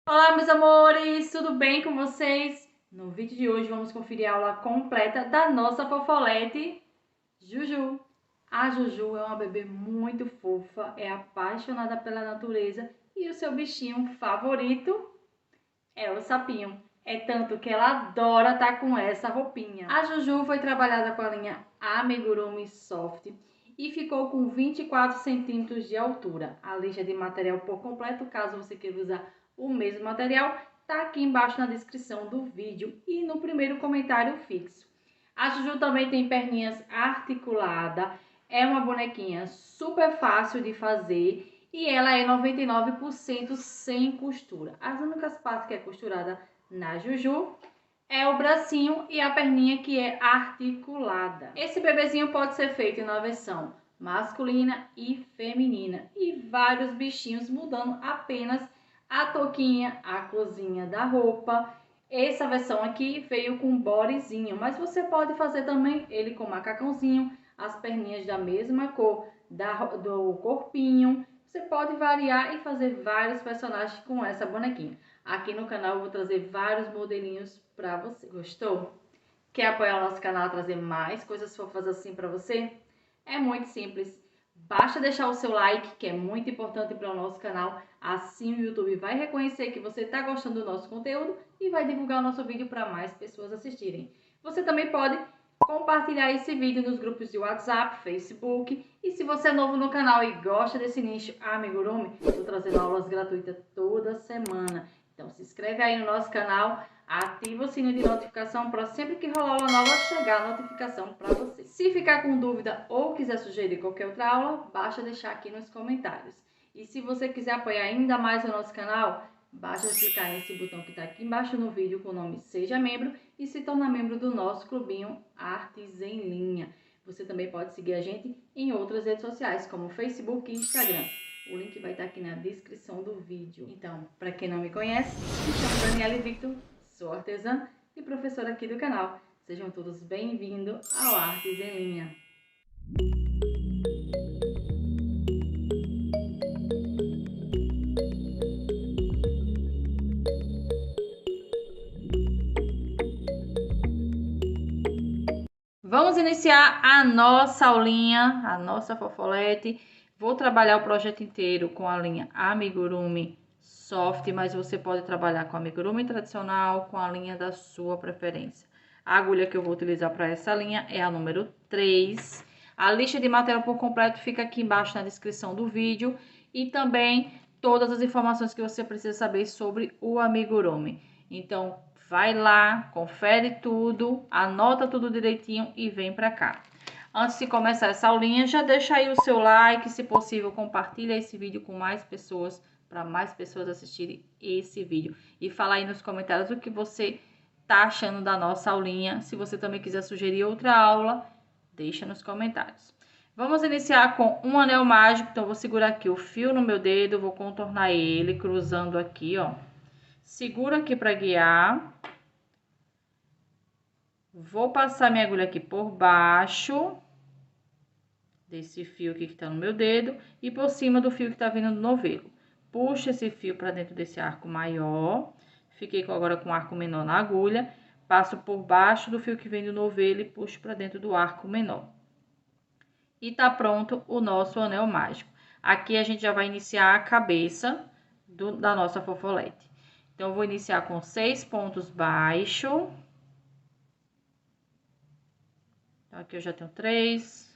Olá, meus amores, tudo bem com vocês? No vídeo de hoje vamos conferir a aula completa da nossa fofolete Juju. A Juju é uma bebê muito fofa, é apaixonada pela natureza e o seu bichinho favorito é o sapinho. É tanto que ela adora estar com essa roupinha. A Juju foi trabalhada com a linha Amigurumi Soft e ficou com 24 centímetros de altura. A lista de material por completo, caso você queira usar o mesmo material, tá aqui embaixo na descrição do vídeo e no primeiro comentário fixo. A Juju também tem perninhas articuladas, é uma bonequinha super fácil de fazer e ela é 99% sem costura. As únicas partes que é costurada na Juju é o bracinho e a perninha que é articulada. Esse bebezinho pode ser feito na versão masculina e feminina e vários bichinhos, mudando apenas a touquinha, a corzinha da roupa. Essa versão aqui veio com bodyzinho, mas você pode fazer também ele com macacãozinho, as perninhas da mesma cor do corpinho. Você pode variar e fazer vários personagens com essa bonequinha. Aqui no canal eu vou trazer vários modelinhos pra você. Gostou? Quer apoiar o nosso canal, trazer mais coisas fofas assim pra você? É muito simples. Basta deixar o seu like, que é muito importante para o nosso canal. Assim o YouTube vai reconhecer que você está gostando do nosso conteúdo e vai divulgar o nosso vídeo para mais pessoas assistirem. Você também pode compartilhar esse vídeo nos grupos de WhatsApp, Facebook. E se você é novo no canal e gosta desse nicho amigurumi, estou trazendo aulas gratuitas toda semana. Então se inscreve aí no nosso canal, ativa o sininho de notificação para sempre que rolar uma nova chegar a notificação para você. Se ficar com dúvida ou quiser sugerir qualquer outra aula, basta deixar aqui nos comentários. E se você quiser apoiar ainda mais o nosso canal, basta clicar nesse botão que está aqui embaixo no vídeo com o nome Seja Membro e se tornar membro do nosso clubinho Artes em Linha. Você também pode seguir a gente em outras redes sociais, como Facebook e Instagram. O link vai estar aqui na descrição do vídeo. Então, para quem não me conhece, me chamo Daniela Victor, sou artesã e professora aqui do canal. Sejam todos bem-vindos ao Artes em Linha. Vamos iniciar a nossa aulinha, a nossa fofolete. Vou trabalhar o projeto inteiro com a linha Amigurumi Soft, mas você pode trabalhar com a Amigurumi tradicional, com a linha da sua preferência. A agulha que eu vou utilizar para essa linha é a número 3. A lista de material por completo fica aqui embaixo na descrição do vídeo e também todas as informações que você precisa saber sobre o Amigurumi. Então, vai lá, confere tudo, anota tudo direitinho e vem pra cá. Antes de começar essa aulinha, já deixa aí o seu like, se possível, compartilha esse vídeo com mais pessoas, para mais pessoas assistirem esse vídeo. E fala aí nos comentários o que você tá achando da nossa aulinha. Se você também quiser sugerir outra aula, deixa nos comentários. Vamos iniciar com um anel mágico, então eu vou segurar aqui o fio no meu dedo, vou contornar ele, cruzando aqui, ó. Seguro aqui para guiar. Vou passar minha agulha aqui por baixo desse fio aqui que tá no meu dedo e por cima do fio que tá vindo do novelo. Puxo esse fio para dentro desse arco maior. Fiquei agora com o arco menor na agulha. Passo por baixo do fio que vem do novelo e puxo para dentro do arco menor. E tá pronto o nosso anel mágico. Aqui a gente já vai iniciar a cabeça da nossa fofolete. Então, eu vou iniciar com 6 pontos baixos. Então, aqui eu já tenho 3,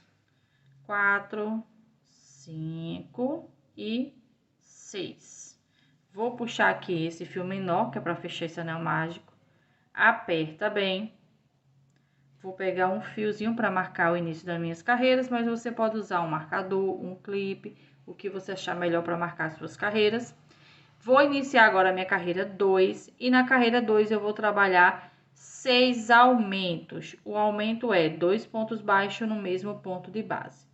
4, 5 e 6. Vou puxar aqui esse fio menor, que é para fechar esse anel mágico. Aperta bem. Vou pegar um fiozinho para marcar o início das minhas carreiras, mas você pode usar um marcador, um clipe, o que você achar melhor para marcar as suas carreiras. Vou iniciar agora a minha carreira 2 e na carreira 2 eu vou trabalhar 6 aumentos. O aumento é 2 pontos baixos no mesmo ponto de base.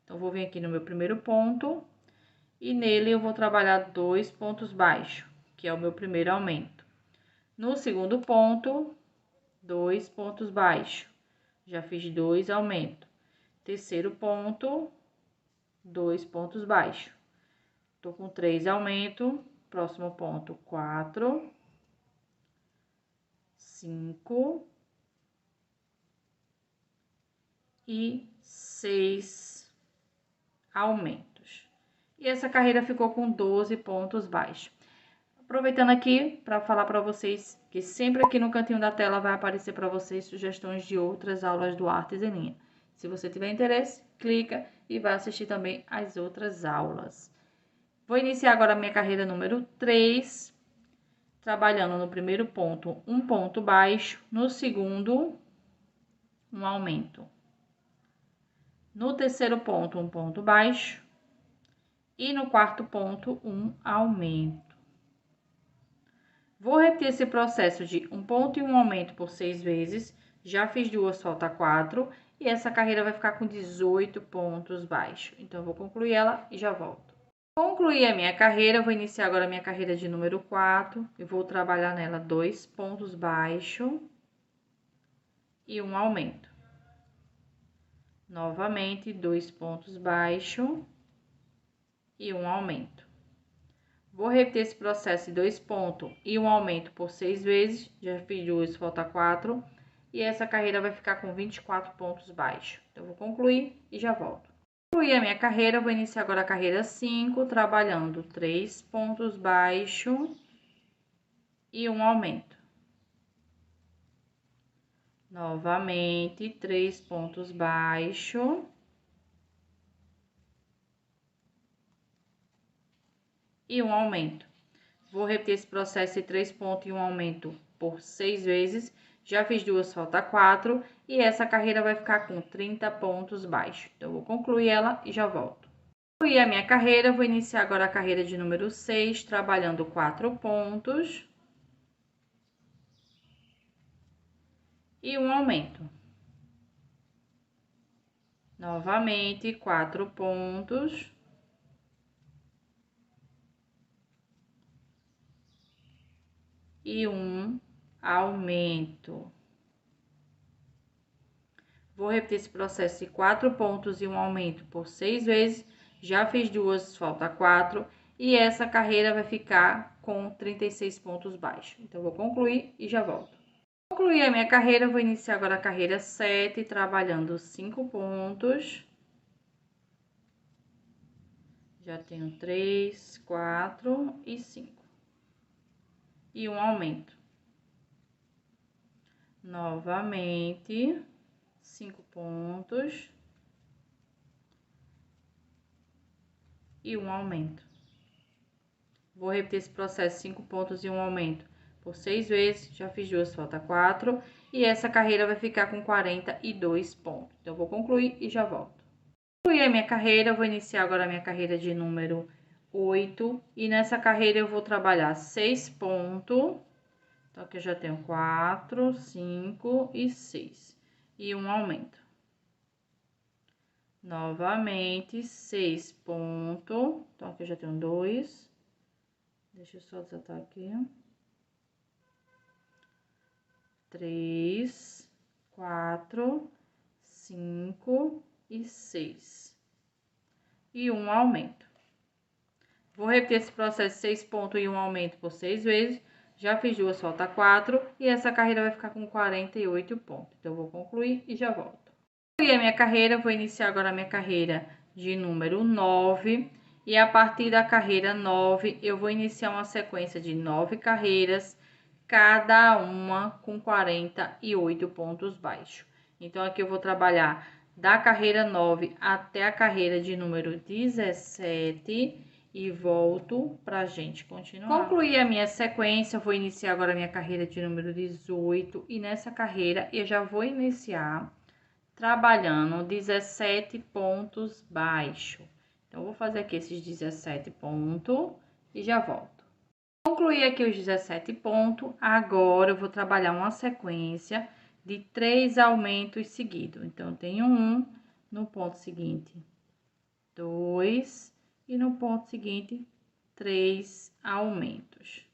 Então, vou vir aqui no meu primeiro ponto e nele eu vou trabalhar 2 pontos baixos, que é o meu primeiro aumento. No segundo ponto, 2 pontos baixos. Já fiz 2 aumentos. Terceiro ponto, 2 pontos baixos. Tô com 3 aumentos. Próximo ponto, 4, 5 e 6 aumentos. E essa carreira ficou com 12 pontos baixos. Aproveitando aqui para falar para vocês que sempre aqui no cantinho da tela vai aparecer para vocês sugestões de outras aulas do Artes em Linha. Se você tiver interesse, clica e vai assistir também as outras aulas. Vou iniciar agora a minha carreira número 3, trabalhando no primeiro ponto um ponto baixo, no segundo um aumento. No terceiro ponto um ponto baixo e no quarto ponto um aumento. Vou repetir esse processo de um ponto e um aumento por 6 vezes. Já fiz 2, falta 4. E essa carreira vai ficar com 18 pontos baixos. Então, eu vou concluir ela e já volto. Concluí a minha carreira, vou iniciar agora a minha carreira de número 4. E vou trabalhar nela 2 pontos baixos e um aumento. Novamente, 2 pontos baixos e um aumento. Vou repetir esse processo de 2 pontos e um aumento por 6 vezes. Já fiz 2, falta 4. E essa carreira vai ficar com 24 pontos baixos. Então, eu vou concluir e já volto. Concluí a minha carreira, vou iniciar agora a carreira 5, trabalhando 3 pontos baixos e um aumento. Novamente, 3 pontos baixos. E um aumento. Vou repetir esse processo de 3 pontos e um aumento por 6 vezes. Já fiz 2, falta 4. E essa carreira vai ficar com 30 pontos baixos. Então, eu vou concluir ela e já volto. Concluí a minha carreira, vou iniciar agora a carreira de número 6, trabalhando 4 pontos. E um aumento. Novamente, 4 pontos. E um aumento. Vou repetir esse processo de 4 pontos e um aumento por 6 vezes. Já fiz 2, falta 4. E essa carreira vai ficar com 36 pontos baixos. Então, vou concluir e já volto. Concluí a minha carreira, vou iniciar agora a carreira 7, trabalhando 5 pontos. Já tenho 3, 4 e 5. E um aumento. Novamente, 5 pontos. E um aumento. Vou repetir esse processo, 5 pontos e um aumento por 6 vezes. Já fiz 2, falta 4. E essa carreira vai ficar com 42 pontos. Então, eu vou concluir e já volto. Concluí a minha carreira, vou iniciar agora a minha carreira de número 8. E nessa carreira eu vou trabalhar 6 pontos. Então, aqui eu já tenho 4, 5 e 6. E um aumento. Novamente, 6 pontos. Então, aqui eu já tenho 2. Deixa eu só desatar aqui. 3, 4, 5 e 6. E um aumento. Vou repetir esse processo de 6 pontos e um aumento por 6 vezes. Já fiz 2, falta 4. E essa carreira vai ficar com 48 pontos. Então, eu vou concluir e já volto. Concluí a minha carreira, vou iniciar agora a minha carreira de número 9. E a partir da carreira 9, eu vou iniciar uma sequência de 9 carreiras, cada uma com 48 pontos baixos. Então, aqui eu vou trabalhar da carreira 9 até a carreira de número 17 e volto pra gente continuar. Concluí a minha sequência, vou iniciar agora a minha carreira de número 18 e nessa carreira eu já vou iniciar trabalhando 17 pontos baixos. Então, eu vou fazer aqui esses 17 pontos e já volto. Concluí aqui os 17 pontos, agora eu vou trabalhar uma sequência de 3 aumentos seguidos. Então, eu tenho 1, no ponto seguinte, 2 e no ponto seguinte, 3 aumentos.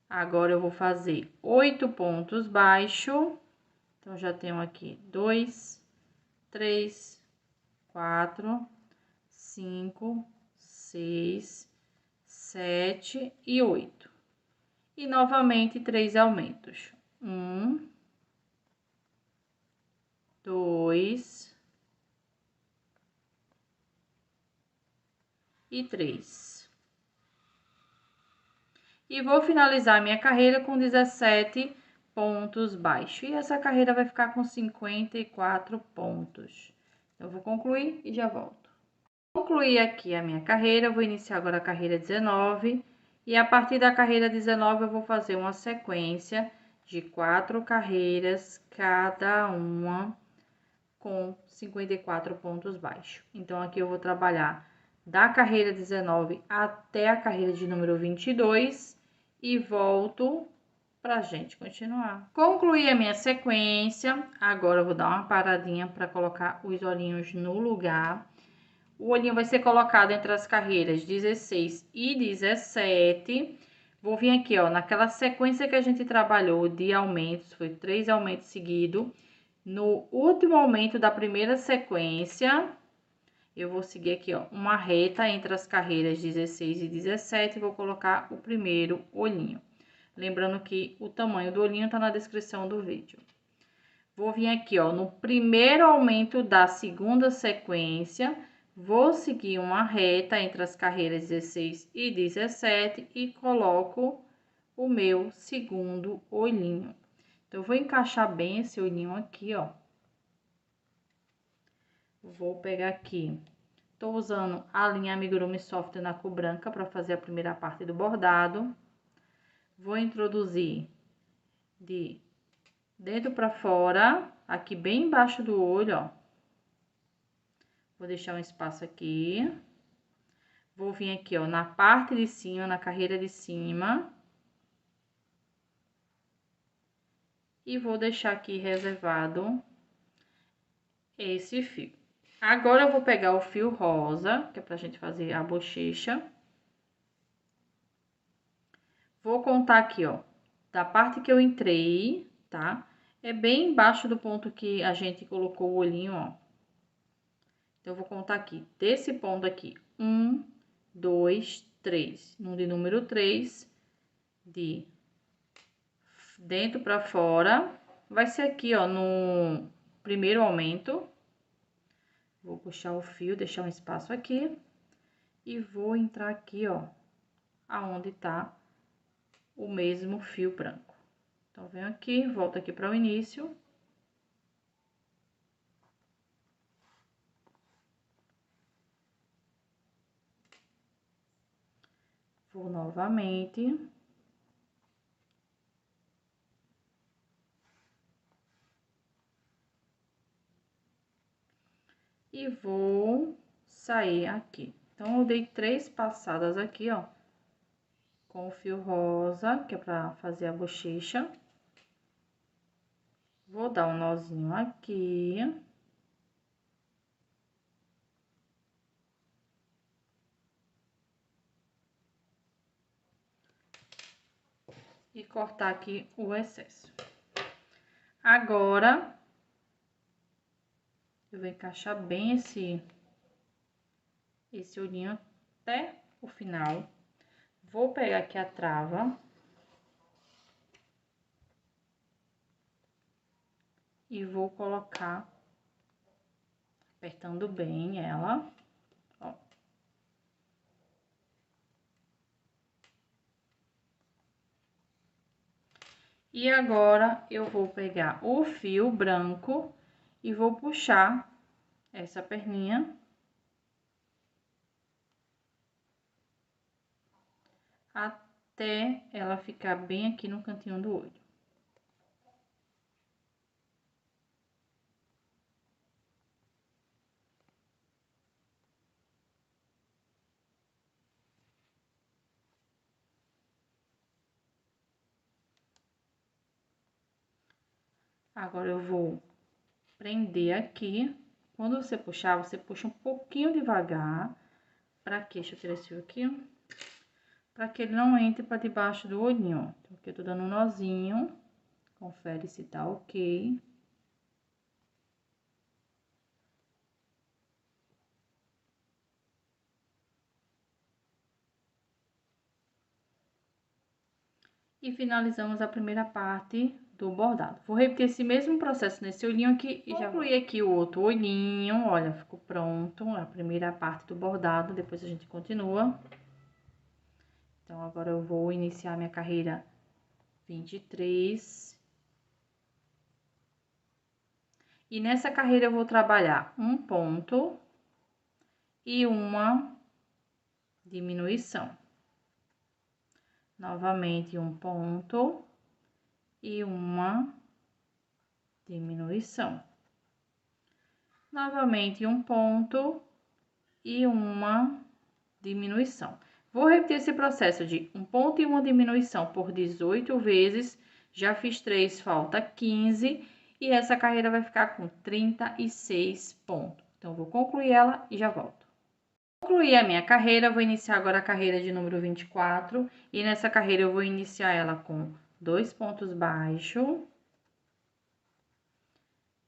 Agora, eu vou fazer 8 pontos baixos. Então, já tenho aqui 2, 3, 4, 5, 6 7 e 8. E novamente 3 aumentos. 1, 2 e 3. E vou finalizar minha carreira com 17 pontos baixos. E essa carreira vai ficar com 54 pontos. Eu vou concluir e já volto. Concluí aqui a minha carreira, vou iniciar agora a carreira 19. E a partir da carreira 19 eu vou fazer uma sequência de 4 carreiras, cada uma com 54 pontos baixos. Então, aqui eu vou trabalhar da carreira 19 até a carreira de número 22 e volto pra gente continuar. Concluí a minha sequência, agora eu vou dar uma paradinha para colocar os olhinhos no lugar. O olhinho vai ser colocado entre as carreiras 16 e 17. Vou vir aqui, ó, naquela sequência que a gente trabalhou de aumentos, foi 3 aumentos seguidos. No último aumento da primeira sequência, eu vou seguir aqui, ó, uma reta entre as carreiras 16 e 17 e vou colocar o primeiro olhinho. Lembrando que o tamanho do olhinho tá na descrição do vídeo. Vou vir aqui, ó, no primeiro aumento da segunda sequência, vou seguir uma reta entre as carreiras 16 e 17 e coloco o meu segundo olhinho. Então, eu vou encaixar bem esse olhinho aqui, ó. Vou pegar aqui, tô usando a linha Amigurumi Soft na cor branca para fazer a primeira parte do bordado. Vou introduzir de dentro para fora, aqui bem embaixo do olho, ó. Vou deixar um espaço aqui. Vou vir aqui, ó, na parte de cima, na carreira de cima. E vou deixar aqui reservado esse fio. Agora, eu vou pegar o fio rosa, que é pra gente fazer a bochecha. Vou contar aqui, ó, da parte que eu entrei, tá? É bem embaixo do ponto que a gente colocou o olhinho, ó. Então, eu vou contar aqui, desse ponto aqui, 1, 2, 3. No de número 3, de dentro pra fora, vai ser aqui, ó, no primeiro aumento. Vou puxar o fio, deixar um espaço aqui. E vou entrar aqui, ó, aonde tá o mesmo fio branco. Então, venho aqui, volto aqui para o início. Vou novamente. E vou sair aqui. Então, eu dei 3 passadas aqui, ó, com o fio rosa, que é pra fazer a bochecha. Vou dar um nozinho aqui. E cortar aqui o excesso. Agora, eu vou encaixar bem esse olhinho até o final. Vou pegar aqui a trava. E vou colocar, apertando bem ela, ó. E agora, eu vou pegar o fio branco e vou puxar essa perninha até ela ficar bem aqui no cantinho do olho. Agora, eu vou prender aqui. Quando você puxar, você puxa um pouquinho devagar. Pra quê? Deixa eu tirar esse fio aqui, ó. Pra que ele não entre pra debaixo do olhinho, ó. Então, aqui eu tô dando um nozinho. Confere se tá ok. E finalizamos a primeira parte do bordado. Vou repetir esse mesmo processo nesse olhinho aqui e já concluir aqui o outro olhinho. Olha, ficou pronto a primeira parte do bordado, depois a gente continua. Então, agora eu vou iniciar minha carreira 23. E nessa carreira eu vou trabalhar um ponto e uma diminuição. Novamente, um ponto e uma diminuição. Novamente, um ponto e uma diminuição. Vou repetir esse processo de um ponto e uma diminuição por 18 vezes. Já fiz 3, falta 15. E essa carreira vai ficar com 36 pontos. Então, vou concluir ela e já volto. Concluí a minha carreira, vou iniciar agora a carreira de número 24. E nessa carreira eu vou iniciar ela com 2 pontos baixos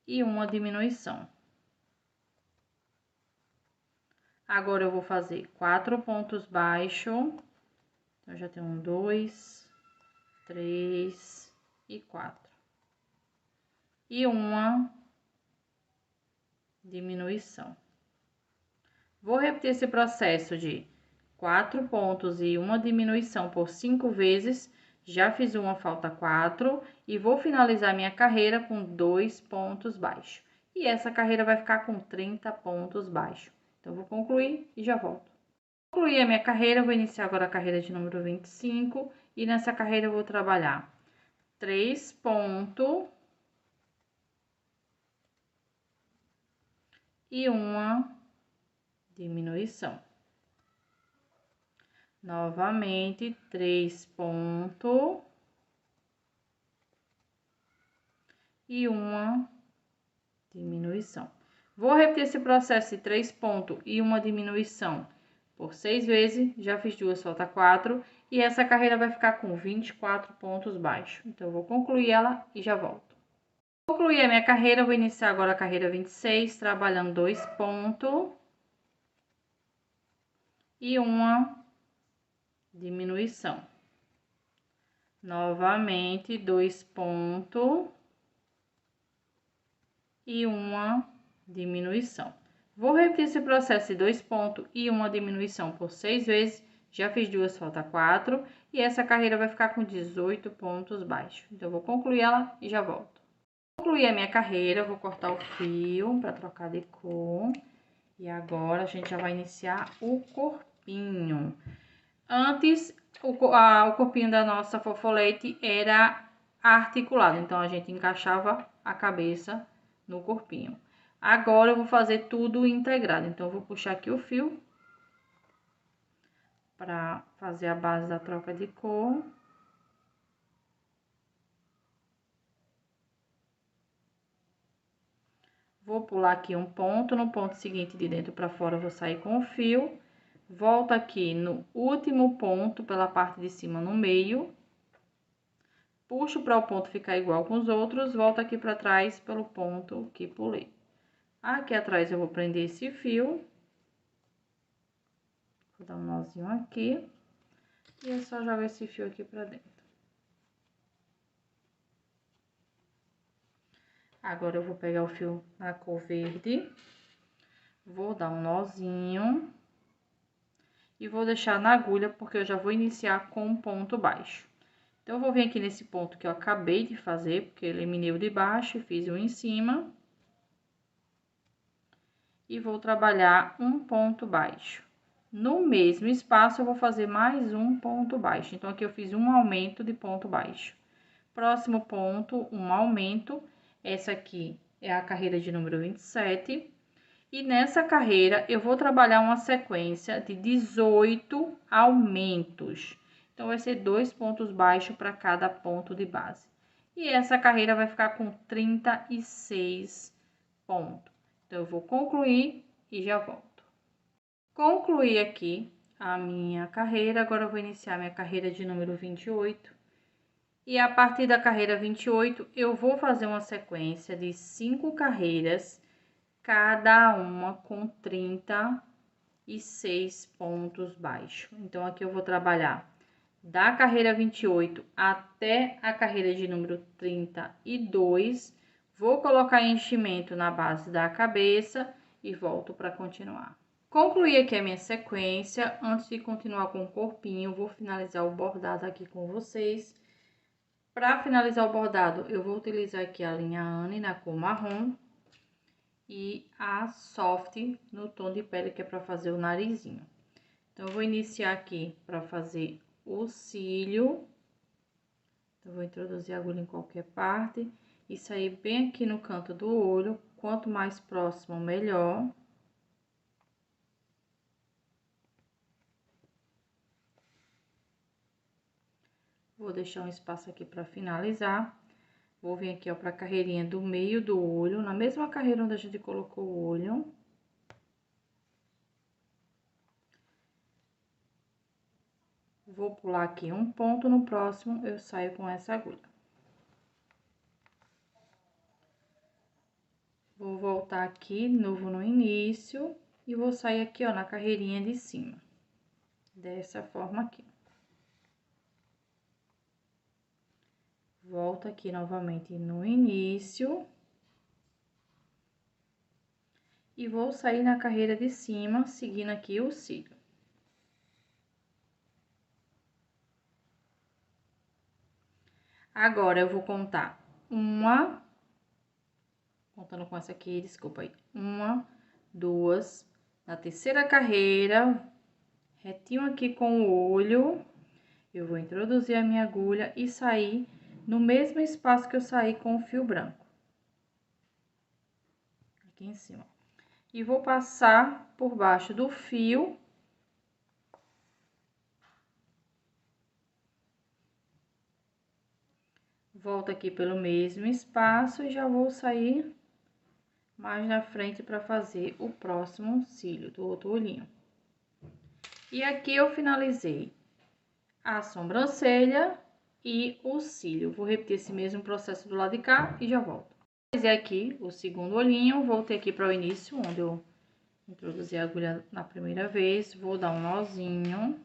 e uma diminuição. Agora eu vou fazer 4 pontos baixos. Então, já tenho 1, 2, 3 e 4. E uma diminuição. Vou repetir esse processo de 4 pontos e uma diminuição por 5 vezes. Já fiz uma, falta 4. E vou finalizar minha carreira com 2 pontos baixos. E essa carreira vai ficar com 30 pontos baixos. Então, vou concluir e já volto. Concluí a minha carreira, vou iniciar agora a carreira de número 25. E nessa carreira eu vou trabalhar 3 pontos e uma diminuição. Novamente, 3 pontos e uma diminuição. Vou repetir esse processo de 3 pontos e uma diminuição por 6 vezes. Já fiz 2, falta 4. E essa carreira vai ficar com 24 pontos baixos. Então, eu vou concluir ela e já volto. Concluí a minha carreira, vou iniciar agora a carreira 26, trabalhando 2 pontos e uma diminuição. Novamente, 2 pontos e uma diminuição. Vou repetir esse processo de 2 pontos e uma diminuição por 6 vezes. Já fiz 2, falta 4. E essa carreira vai ficar com 18 pontos baixos. Então, eu vou concluir ela e já volto. Concluí a minha carreira, vou cortar o fio para trocar de cor. E agora, a gente já vai iniciar o corpinho. Antes, o corpinho da nossa fofolete era articulado. Então, a gente encaixava a cabeça no corpinho. Agora, eu vou fazer tudo integrado. Então, eu vou puxar aqui o fio para fazer a base da troca de cor. Vou pular aqui um ponto, no ponto seguinte de dentro para fora eu vou sair com o fio. Volto aqui no último ponto, pela parte de cima no meio. Puxo para o ponto ficar igual com os outros, volto aqui para trás pelo ponto que pulei. Aqui atrás eu vou prender esse fio. Vou dar um nozinho aqui. E é só jogar esse fio aqui para dentro. Agora, eu vou pegar o fio na cor verde. Vou dar um nozinho. E vou deixar na agulha, porque eu já vou iniciar com um ponto baixo. Então, eu vou vir aqui nesse ponto que eu acabei de fazer, porque eu eliminei o de baixo e fiz um em cima. E vou trabalhar um ponto baixo. No mesmo espaço, eu vou fazer mais um ponto baixo. Então, aqui eu fiz um aumento de ponto baixo. Próximo ponto, um aumento. Essa aqui é a carreira de número 27. E nessa carreira, eu vou trabalhar uma sequência de 18 aumentos. Então, vai ser 2 pontos baixos para cada ponto de base. E essa carreira vai ficar com 36 pontos. Então, eu vou concluir e já volto. Concluí aqui a minha carreira, agora eu vou iniciar minha carreira de número 28. E a partir da carreira 28, eu vou fazer uma sequência de 5 carreiras, cada uma com 36 pontos baixos. Então, aqui eu vou trabalhar da carreira 28 até a carreira de número 32. Vou colocar enchimento na base da cabeça e volto para continuar. Concluí aqui a minha sequência. Antes de continuar com o corpinho, vou finalizar o bordado aqui com vocês. Para finalizar o bordado, eu vou utilizar aqui a linha Anne na cor marrom e a Soft no tom de pele, que é para fazer o narizinho. Então, eu vou iniciar aqui para fazer o cílio. Então, vou introduzir a agulha em qualquer parte e sair bem aqui no canto do olho. Quanto mais próximo, melhor. Vou deixar um espaço aqui para finalizar. Vou vir aqui, ó, para a carreirinha do meio do olho, na mesma carreira onde a gente colocou o olho. Vou pular aqui um ponto, no próximo eu saio com essa agulha. Vou voltar aqui, novo no início, e vou sair aqui, ó, na carreirinha de cima. Dessa forma aqui. Volto aqui novamente no início. E vou sair na carreira de cima, seguindo aqui o cílio. Agora, eu vou contar contando com essa aqui, desculpa aí. 1, 2, na terceira carreira, retinho aqui com o olho, eu vou introduzir a minha agulha e sair no mesmo espaço que eu saí com o fio branco. Aqui em cima. E vou passar por baixo do fio. Volto aqui pelo mesmo espaço e já vou sair mais na frente para fazer o próximo cílio do outro olhinho. E aqui eu finalizei a sobrancelha e o cílio. Vou repetir esse mesmo processo do lado de cá e já volto. Finalizei aqui o segundo olhinho, voltei aqui para o início, onde eu introduzi a agulha na primeira vez. Vou dar um nozinho.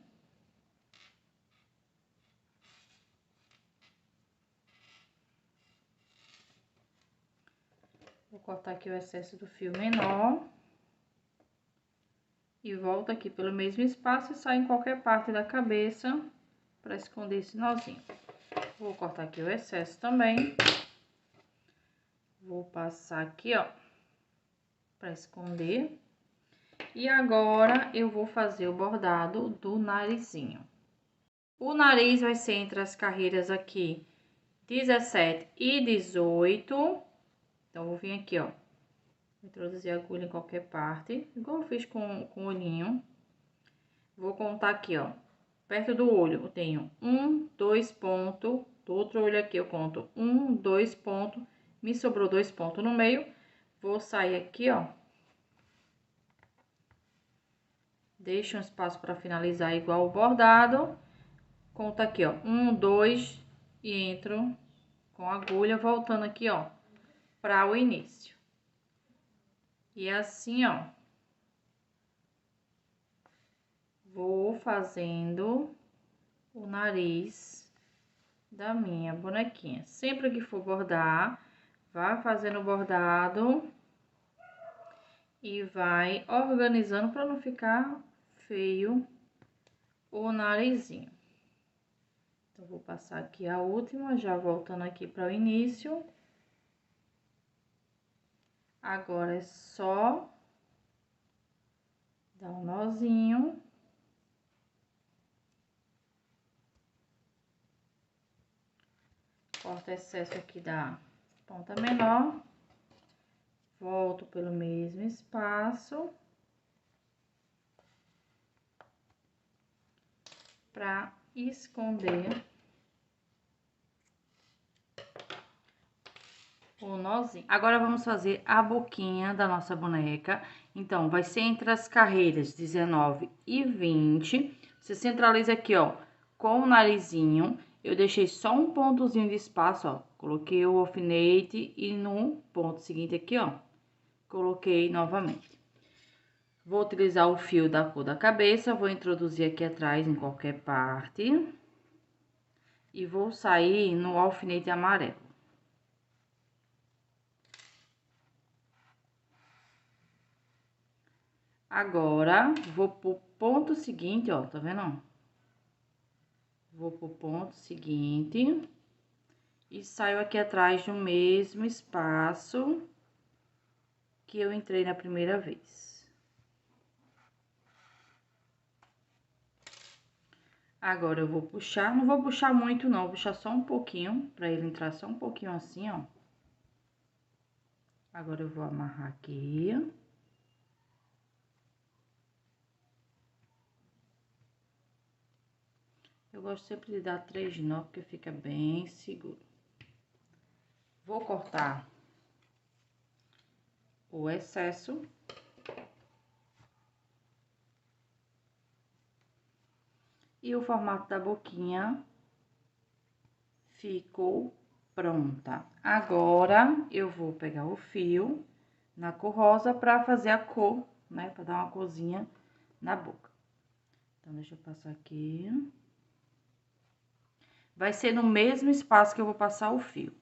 Vou cortar aqui o excesso do fio menor. E volto aqui pelo mesmo espaço e saio em qualquer parte da cabeça para esconder esse nozinho. Vou cortar aqui o excesso também. Vou passar aqui, ó, para esconder. E agora, eu vou fazer o bordado do narizinho. O nariz vai ser entre as carreiras aqui 17 e 18. Então, vou vir aqui, ó, introduzir a agulha em qualquer parte, igual eu fiz com o olhinho. Vou contar aqui, ó, perto do olho eu tenho 1, 2 pontos, do outro olho aqui eu conto 1, 2 pontos, me sobrou 2 pontos no meio, vou sair aqui, ó, deixo um espaço para finalizar igual o bordado, conto aqui, ó, 1, 2 e entro com a agulha, voltando aqui, ó, para o início. E assim, ó, vou fazendo o nariz da minha bonequinha. Sempre que for bordar, vai fazendo o bordado e vai organizando para não ficar feio o narizinho. Então, vou passar aqui a última, já voltando aqui para o início. Agora, é só dar um nozinho. Corta excesso aqui da ponta menor. Volto pelo mesmo espaço. Pra esconder o nozinho. Agora, vamos fazer a boquinha da nossa boneca. Então, vai ser entre as carreiras 19 e 20. Você centraliza aqui, ó, com o narizinho. Eu deixei só um pontozinho de espaço, ó. Coloquei o alfinete e no ponto seguinte aqui, ó, coloquei novamente. Vou utilizar o fio da cor da cabeça, vou introduzir aqui atrás em qualquer parte. e vou sair no alfinete amarelo. Agora, vou pro ponto seguinte, ó, tá vendo? Vou pro ponto seguinte e saio aqui atrás do mesmo espaço que eu entrei na primeira vez. Agora, eu vou puxar, não vou puxar muito não, vou puxar só um pouquinho, pra ele entrar só um pouquinho assim, ó. Agora, eu vou amarrar aqui. Eu gosto sempre de dar 3 nó, porque fica bem seguro. Vou cortar o excesso. E o formato da boquinha ficou pronta. Agora, eu vou pegar o fio na cor rosa pra fazer a cor, né? Pra dar uma corzinha na boca. Então, deixa eu passar aqui. Vai ser no mesmo espaço que eu vou passar o fio.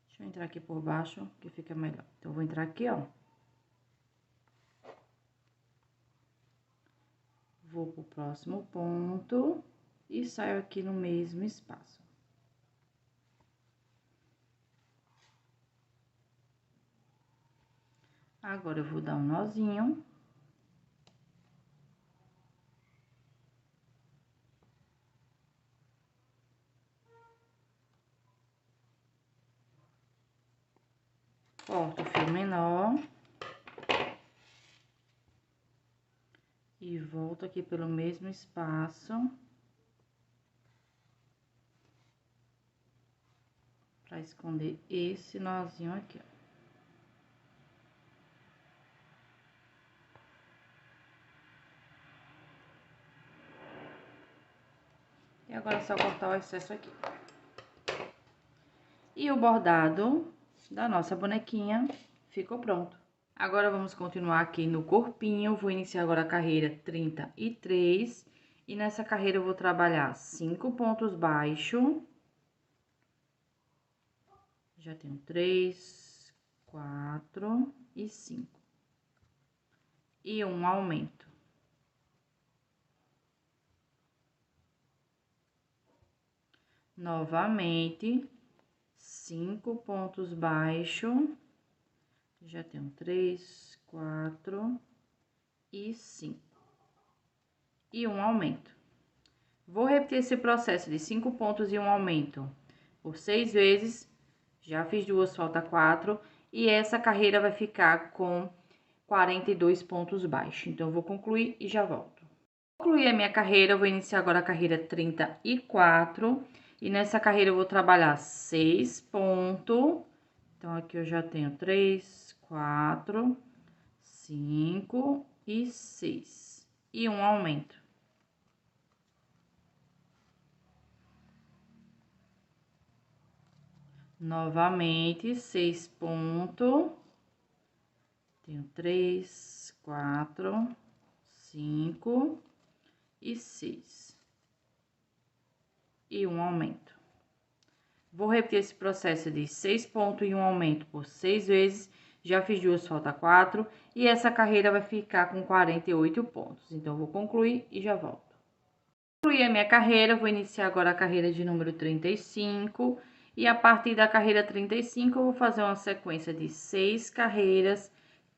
Deixa eu entrar aqui por baixo, que fica melhor. Então, eu vou entrar aqui, ó. Vou pro próximo ponto e saio aqui no mesmo espaço. Agora, eu vou dar um nozinho. Corto o fio menor. E volto aqui pelo mesmo espaço. Pra esconder esse nozinho aqui, ó. E agora é só cortar o excesso aqui. E o bordado da nossa bonequinha ficou pronto. Agora, vamos continuar aqui no corpinho. Vou iniciar agora a carreira 33. E nessa carreira, eu vou trabalhar 5 pontos baixos. Já tenho 3, 4 e 5. E um aumento. Novamente, 5 pontos baixos. Já tenho 3, 4 e 5. E um aumento. Vou repetir esse processo de 5 pontos e um aumento por 6 vezes. Já fiz 2, falta 4. E essa carreira vai ficar com 42 pontos baixos. Então, eu vou concluir e já volto. Concluí a minha carreira, eu vou iniciar agora a carreira 34. E nessa carreira, eu vou trabalhar 6 pontos. Então, aqui eu já tenho 3, 4, 5 e 6. E um aumento. Novamente, 6 pontos. Tenho 3, 4, 5 e 6. E um aumento. Vou repetir esse processo de 6 pontos e um aumento por 6 vezes. Já fiz 2, falta 4. E essa carreira vai ficar com 48 pontos. Então, eu vou concluir e já volto. Concluí a minha carreira, vou iniciar agora a carreira de número 35. E a partir da carreira 35, eu vou fazer uma sequência de 6 carreiras,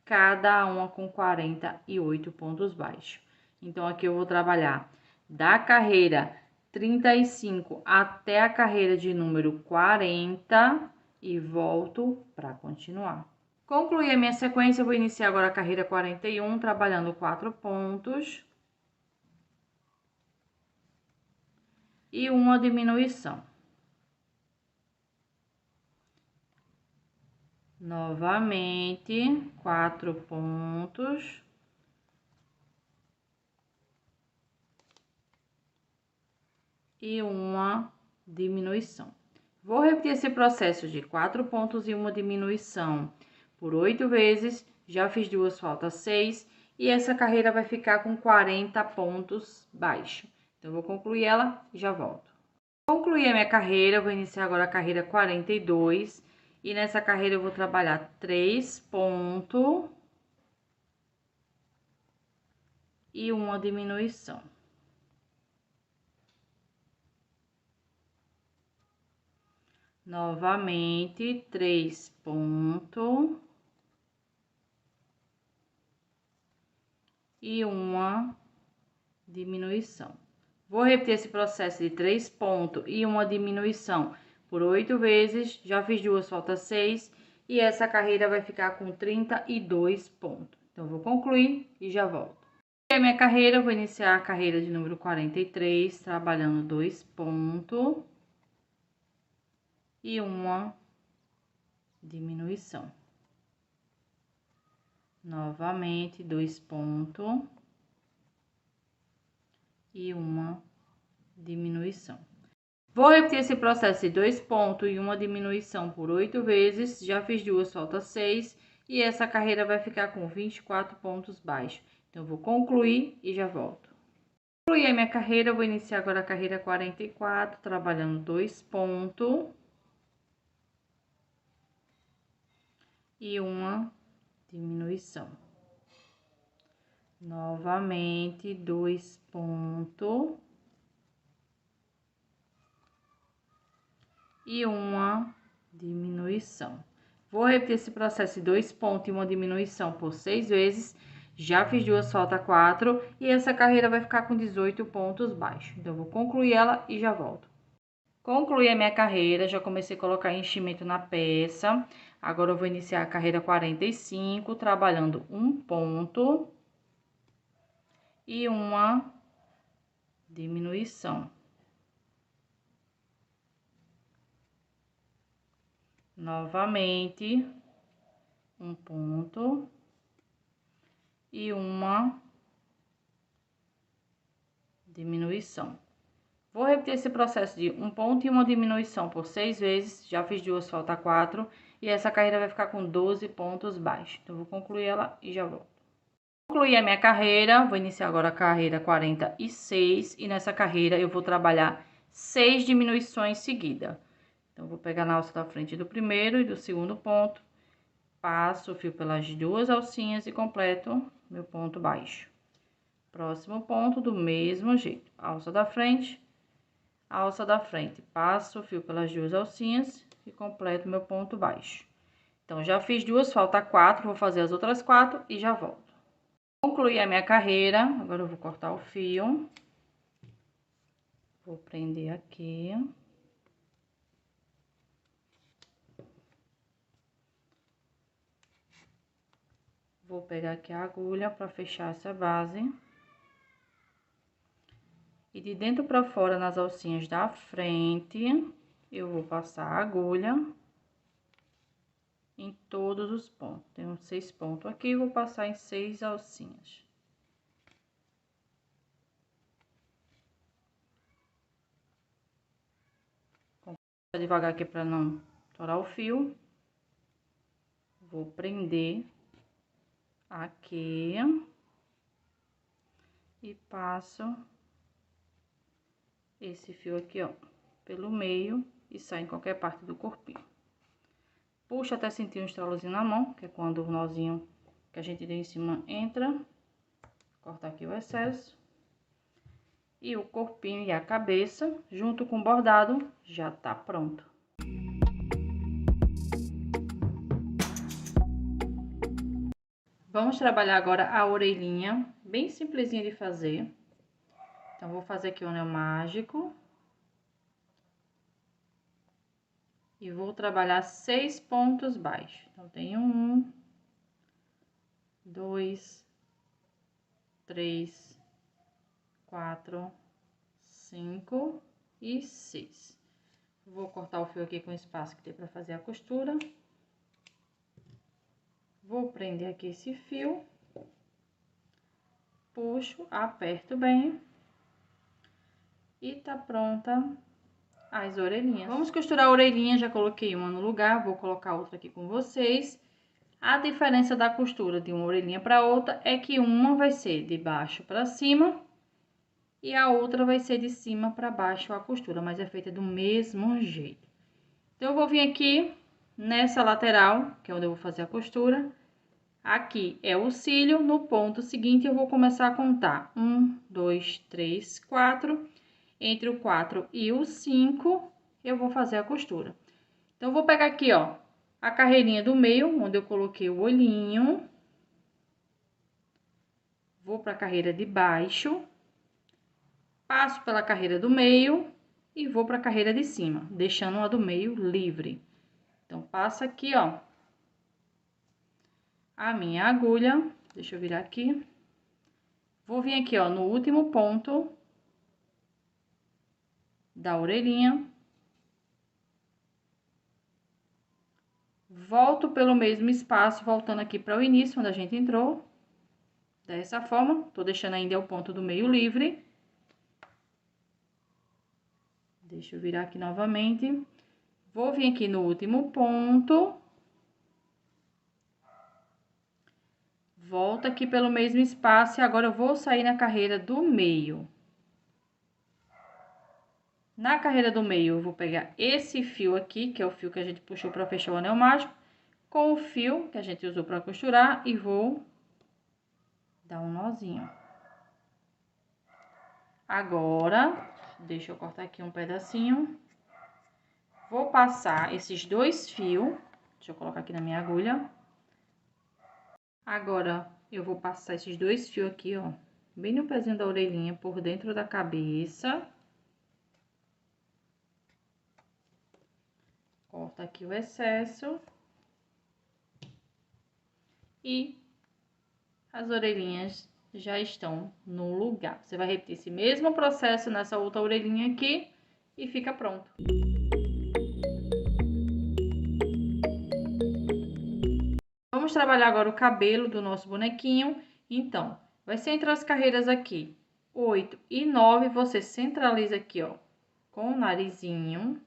cada uma com 48 pontos baixos. Então, aqui eu vou trabalhar da carreira 35 até a carreira de número 40 e volto para continuar. Concluí a minha sequência, eu vou iniciar agora a carreira 41, trabalhando 4 pontos. E uma diminuição. Novamente, 4 pontos. E uma diminuição. Vou repetir esse processo de 4 pontos e uma diminuição por 8 vezes. Já fiz 2, falta 6. E essa carreira vai ficar com 40 pontos baixos. Então, eu vou concluir ela e já volto. Concluí a minha carreira, eu vou iniciar agora a carreira 42. E nessa carreira eu vou trabalhar 3 pontos e uma diminuição. Novamente, 3 pontos e uma diminuição. Vou repetir esse processo de 3 pontos e uma diminuição por 8 vezes. Já fiz duas, falta 6. E essa carreira vai ficar com 32 pontos. Então, vou concluir e já volto. A minha carreira, eu vou iniciar a carreira de número 43, trabalhando 2 pontos e uma diminuição. Novamente, 2 pontos e uma diminuição. Vou repetir esse processo de 2 pontos e uma diminuição por 8 vezes. Já fiz duas, falta 6. E essa carreira vai ficar com 24 pontos baixos. Então, eu vou concluir e já volto. Concluí a minha carreira, eu vou iniciar agora a carreira 44, trabalhando 2 pontos e uma diminuição. Novamente, 2 pontos e uma diminuição. Vou repetir esse processo de 2 pontos e uma diminuição por 6 vezes. Já fiz duas, falta 4. E essa carreira vai ficar com 18 pontos baixos. Então, eu vou concluir ela e já volto. Concluí a minha carreira, já comecei a colocar enchimento na peça. Agora, eu vou iniciar a carreira 45, trabalhando 1 ponto e uma diminuição. Novamente, 1 ponto e uma diminuição. Vou repetir esse processo de 1 ponto e uma diminuição por 6 vezes. Já fiz duas, falta 4. E essa carreira vai ficar com 12 pontos baixos. Então, vou concluir ela e já volto. Concluí a minha carreira, vou iniciar agora a carreira 46. E nessa carreira eu vou trabalhar 6 diminuições seguidas. Então, vou pegar na alça da frente do primeiro e do segundo ponto. Passo o fio pelas duas alcinhas e completo meu ponto baixo. Próximo ponto, do mesmo jeito. Alça da frente, passo o fio pelas duas alcinhas e completo meu ponto baixo. Então, já fiz duas, falta 4, vou fazer as outras 4 e já volto. Concluí a minha carreira, agora eu vou cortar o fio. Vou prender aqui. Vou pegar aqui a agulha para fechar essa base. E de dentro para fora, nas alcinhas da frente, eu vou passar a agulha em todos os pontos. Tem uns 6 pontos aqui, vou passar em 6 alcinhas. Vou devagar aqui para não torar o fio. Vou prender aqui e passo esse fio aqui, ó, pelo meio e sai em qualquer parte do corpinho. Puxa até sentir um estralozinho na mão, que é quando o nozinho que a gente deu em cima entra. Cortar aqui o excesso. E o corpinho e a cabeça, junto com o bordado, já tá pronto. Vamos trabalhar agora a orelhinha, bem simplesinha de fazer. Então, vou fazer aqui o anel mágico. E vou trabalhar 6 pontos baixos. Então, tem 1, 2, 3, 4, 5 e 6. Vou cortar o fio aqui com o espaço que tem para fazer a costura. Vou prender aqui esse fio. Puxo, aperto bem. E tá pronta as orelhinhas. Vamos costurar a orelhinha, já coloquei uma no lugar, vou colocar outra aqui com vocês. A diferença da costura de uma orelhinha para outra é que uma vai ser de baixo para cima E a outra vai ser de cima para baixo a costura, mas é feita do mesmo jeito. Então, eu vou vir aqui nessa lateral, que é onde eu vou fazer a costura. Aqui é o cílio, no ponto seguinte eu vou começar a contar 1, 2, 3, 4. Entre o 4 e o 5, eu vou fazer a costura. Então, eu vou pegar aqui, ó, a carreirinha do meio, onde eu coloquei o olhinho. Vou para a carreira de baixo, passo pela carreira do meio e vou para a carreira de cima, deixando a do meio livre. Então, passa aqui, ó, a minha agulha, deixa eu virar aqui. Vou vir aqui, ó, no último ponto da orelhinha. Volto pelo mesmo espaço, voltando aqui para o início, onde a gente entrou. Dessa forma, tô deixando ainda o ponto do meio livre. Deixa eu virar aqui novamente. Vou vir aqui no último ponto. Volto aqui pelo mesmo espaço e agora eu vou sair na carreira do meio. Na carreira do meio, eu vou pegar esse fio aqui, que é o fio que a gente puxou para fechar o anel mágico, com o fio que a gente usou para costurar e vou dar um nozinho. Agora, deixa eu cortar aqui um pedacinho. Vou passar esses dois fios, deixa eu colocar aqui na minha agulha. Agora, eu vou passar esses dois fios aqui, ó, bem no pezinho da orelhinha, por dentro da cabeça. Corta aqui o excesso. E as orelhinhas já estão no lugar. Você vai repetir esse mesmo processo nessa outra orelhinha aqui e fica pronto. Vamos trabalhar agora o cabelo do nosso bonequinho. Então, vai ser entre as carreiras aqui, 8 e 9, você centraliza aqui, ó, com o narizinho.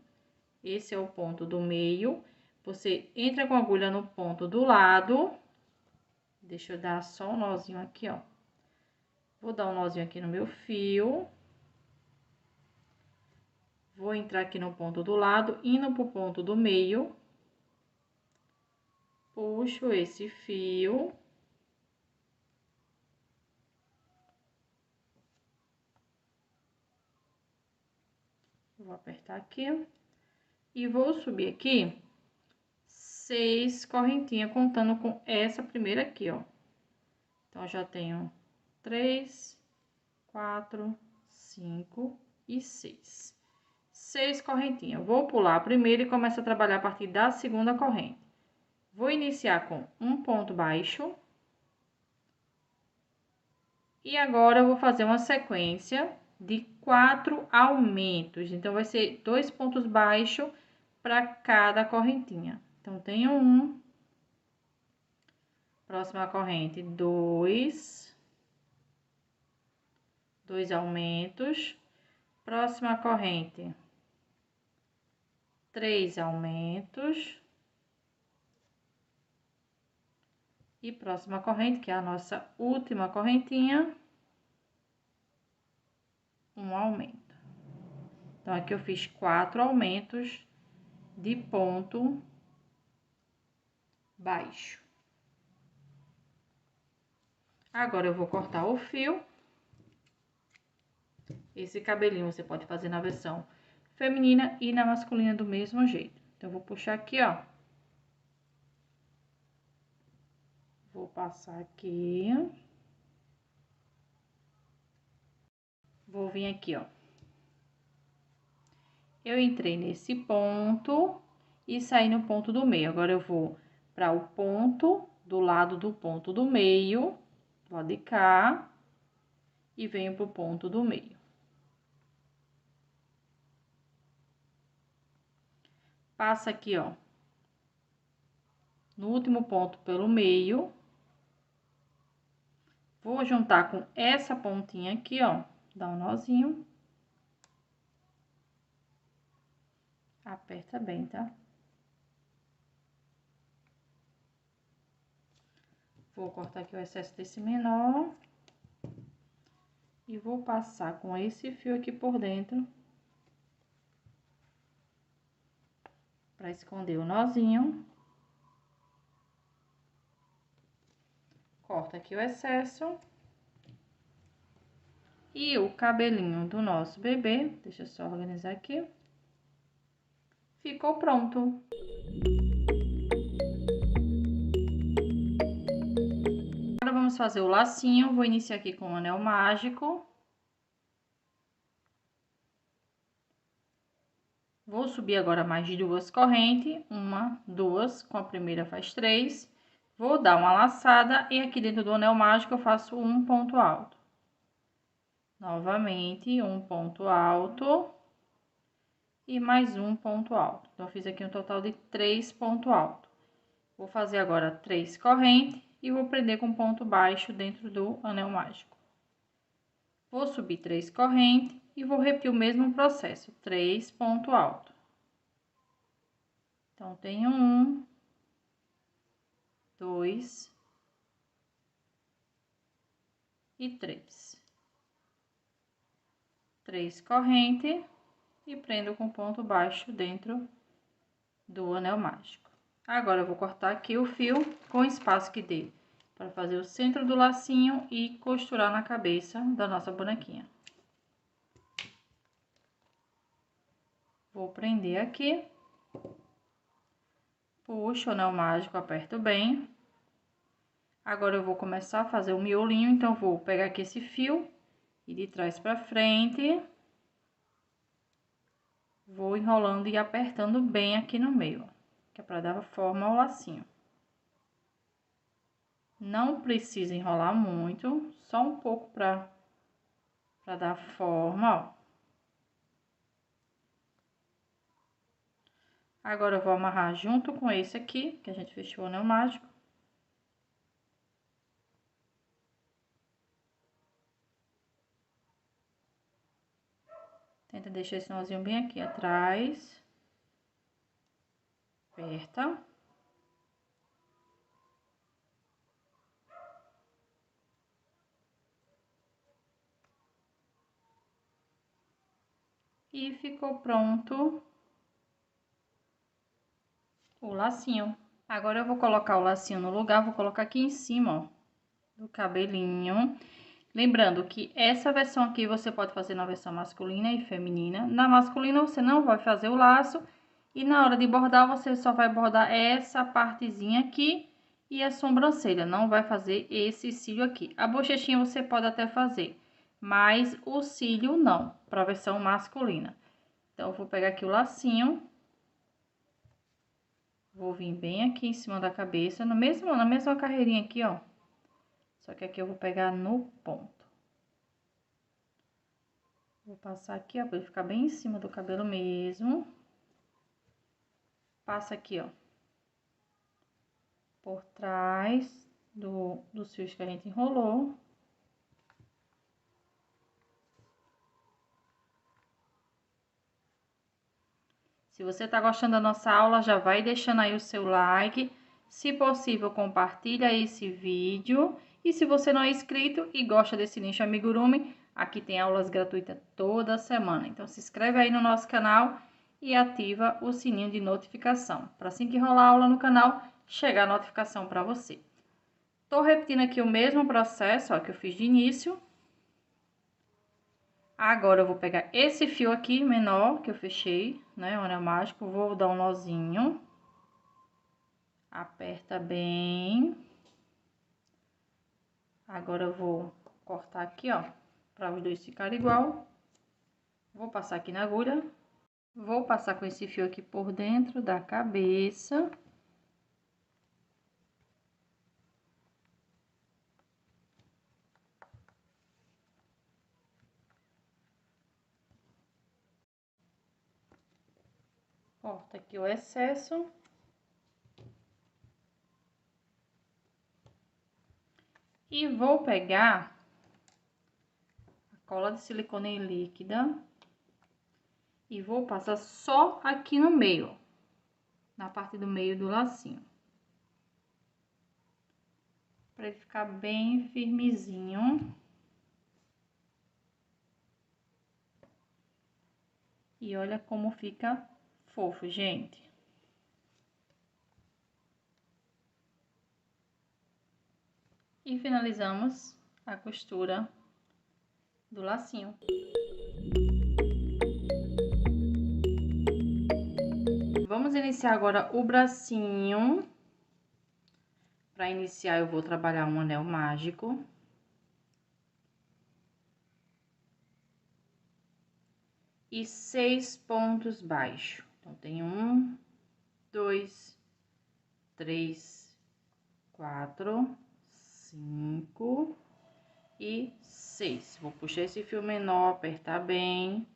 Esse é o ponto do meio. Você entra com a agulha no ponto do lado. Deixa eu dar só um nozinho aqui, ó. Vou dar um nozinho aqui no meu fio. Vou entrar aqui no ponto do lado, indo pro ponto do meio. Puxo esse fio. Vou apertar aqui. E vou subir aqui 6 correntinhas, contando com essa primeira aqui, ó. Então, já tenho 3, 4, 5 e 6. 6 correntinhas. Vou pular a primeira e começo a trabalhar a partir da segunda corrente. Vou iniciar com um ponto baixo. E agora, eu vou fazer uma sequência de 4 aumentos. Então, vai ser 2 pontos baixos para cada correntinha. Então, tenho um. Próxima corrente, 2. 2 aumentos. Próxima corrente, 3 aumentos. E próxima corrente, que é a nossa última correntinha, um aumento. Então, aqui eu fiz 4 aumentos de ponto baixo. Agora, eu vou cortar o fio. Esse cabelinho você pode fazer na versão feminina e na masculina do mesmo jeito. Então, eu vou puxar aqui, ó. Vou passar aqui. Vou vir aqui, ó. Eu entrei nesse ponto e saí no ponto do meio. Agora, eu vou para o ponto do lado do ponto do meio, do lado de cá, e venho pro ponto do meio. Passa aqui, ó, no último ponto pelo meio. Vou juntar com essa pontinha aqui, ó, dá um nozinho. Aperta bem, tá? Vou cortar aqui o excesso desse menor. E vou passar com esse fio aqui por dentro, para esconder o nozinho. Corta aqui o excesso. E o cabelinho do nosso bebê, deixa eu só organizar aqui. Ficou pronto. Agora vamos fazer o lacinho. Vou iniciar aqui com o anel mágico. Vou subir agora mais 2 correntes, 1, 2, com a primeira faz 3. Vou dar uma laçada e aqui dentro do anel mágico eu faço um ponto alto. Novamente, um ponto alto e mais um ponto alto. Então, eu fiz aqui um total de 3 pontos altos. Vou fazer agora 3 correntes e vou prender com ponto baixo dentro do anel mágico. Vou subir 3 correntes e vou repetir o mesmo processo, 3 pontos altos. Então, tenho 1, 2 e 3. 3 correntes e prendo com ponto baixo dentro do anel mágico. Agora, eu vou cortar aqui o fio com o espaço que dê para fazer o centro do lacinho e costurar na cabeça da nossa bonequinha. Vou prender aqui. Puxo o anel mágico, aperto bem. Agora, eu vou começar a fazer o miolinho, então, vou pegar aqui esse fio e de trás para frente. Vou enrolando e apertando bem aqui no meio, que é para dar forma ao lacinho. Não precisa enrolar muito, só um pouco para dar forma, ó. Agora, eu vou amarrar junto com esse aqui, que a gente fechou o anel mágico. Tenta deixar esse nozinho bem aqui atrás. Aperta. E ficou pronto o lacinho. Agora, eu vou colocar o lacinho no lugar, vou colocar aqui em cima, ó, do cabelinho. Lembrando que essa versão aqui você pode fazer na versão masculina e feminina. Na masculina você não vai fazer o laço e na hora de bordar você só vai bordar essa partezinha aqui e a sobrancelha, não vai fazer esse cílio aqui. A bochechinha você pode até fazer, mas o cílio não, para a versão masculina. Então, eu vou pegar aqui o lacinho, vou vir bem aqui em cima da cabeça, na mesma carreirinha aqui, ó. Só que aqui eu vou pegar no ponto. Vou passar aqui, ó, pra ele ficar bem em cima do cabelo mesmo. Passa aqui, ó, por trás dos fios que a gente enrolou. Se você tá gostando da nossa aula, já vai deixando aí o seu like. Se possível, compartilha esse vídeo. E se você não é inscrito e gosta desse nicho amigurumi, aqui tem aulas gratuitas toda semana. Então, se inscreve aí no nosso canal e ativa o sininho de notificação, para assim que rolar aula no canal, chegar a notificação para você. Tô repetindo aqui o mesmo processo, ó, que eu fiz de início. Agora, eu vou pegar esse fio aqui menor que eu fechei, né, o anel mágico, vou dar um nozinho. Aperta bem. Agora, eu vou cortar aqui, ó, para os dois ficarem igual. Vou passar aqui na agulha. Vou passar com esse fio aqui por dentro da cabeça. Corta aqui o excesso. E vou pegar a cola de silicone líquida e vou passar só aqui no meio, na parte do meio do lacinho, para ele ficar bem firmezinho. E olha como fica fofo, gente. E finalizamos a costura do lacinho. Vamos iniciar agora o bracinho. Para iniciar, eu vou trabalhar um anel mágico. E 6 pontos baixos. Então, tem 1, 2, 3, 4, 5 e 6. Vou puxar esse fio menor, apertar bem.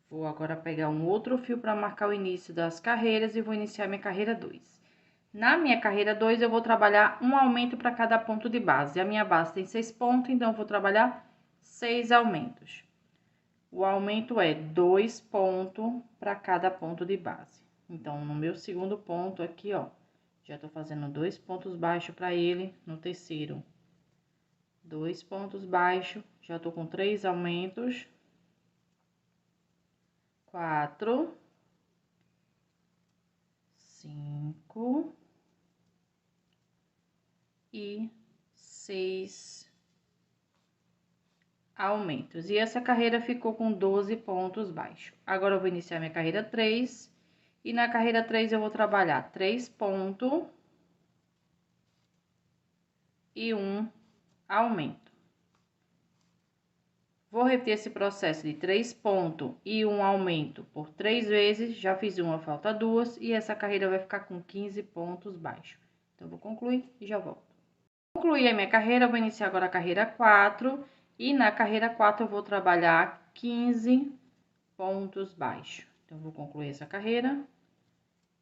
Vou agora pegar um outro fio para marcar o início das carreiras e vou iniciar minha carreira 2. Na minha carreira 2, eu vou trabalhar um aumento para cada ponto de base. A minha base tem 6 pontos, então eu vou trabalhar 6 aumentos. O aumento é 2 pontos para cada ponto de base. Então, no meu segundo ponto aqui, ó, já tô fazendo 2 pontos baixos para ele. No terceiro, 2 pontos baixos, já tô com 3 aumentos. 4, 5 e 6 aumentos. E essa carreira ficou com 12 pontos baixos. Agora, eu vou iniciar minha carreira 3. E na carreira 3, eu vou trabalhar 3 pontos e 1 aumento. Vou repetir esse processo de 3 pontos e 1 aumento por 3 vezes. Já fiz uma, falta 2. E essa carreira vai ficar com 15 pontos baixos. Então, vou concluir e já volto. Concluí a minha carreira, vou iniciar agora a carreira 4. E na carreira 4, eu vou trabalhar 15 pontos baixos. Então, vou concluir essa carreira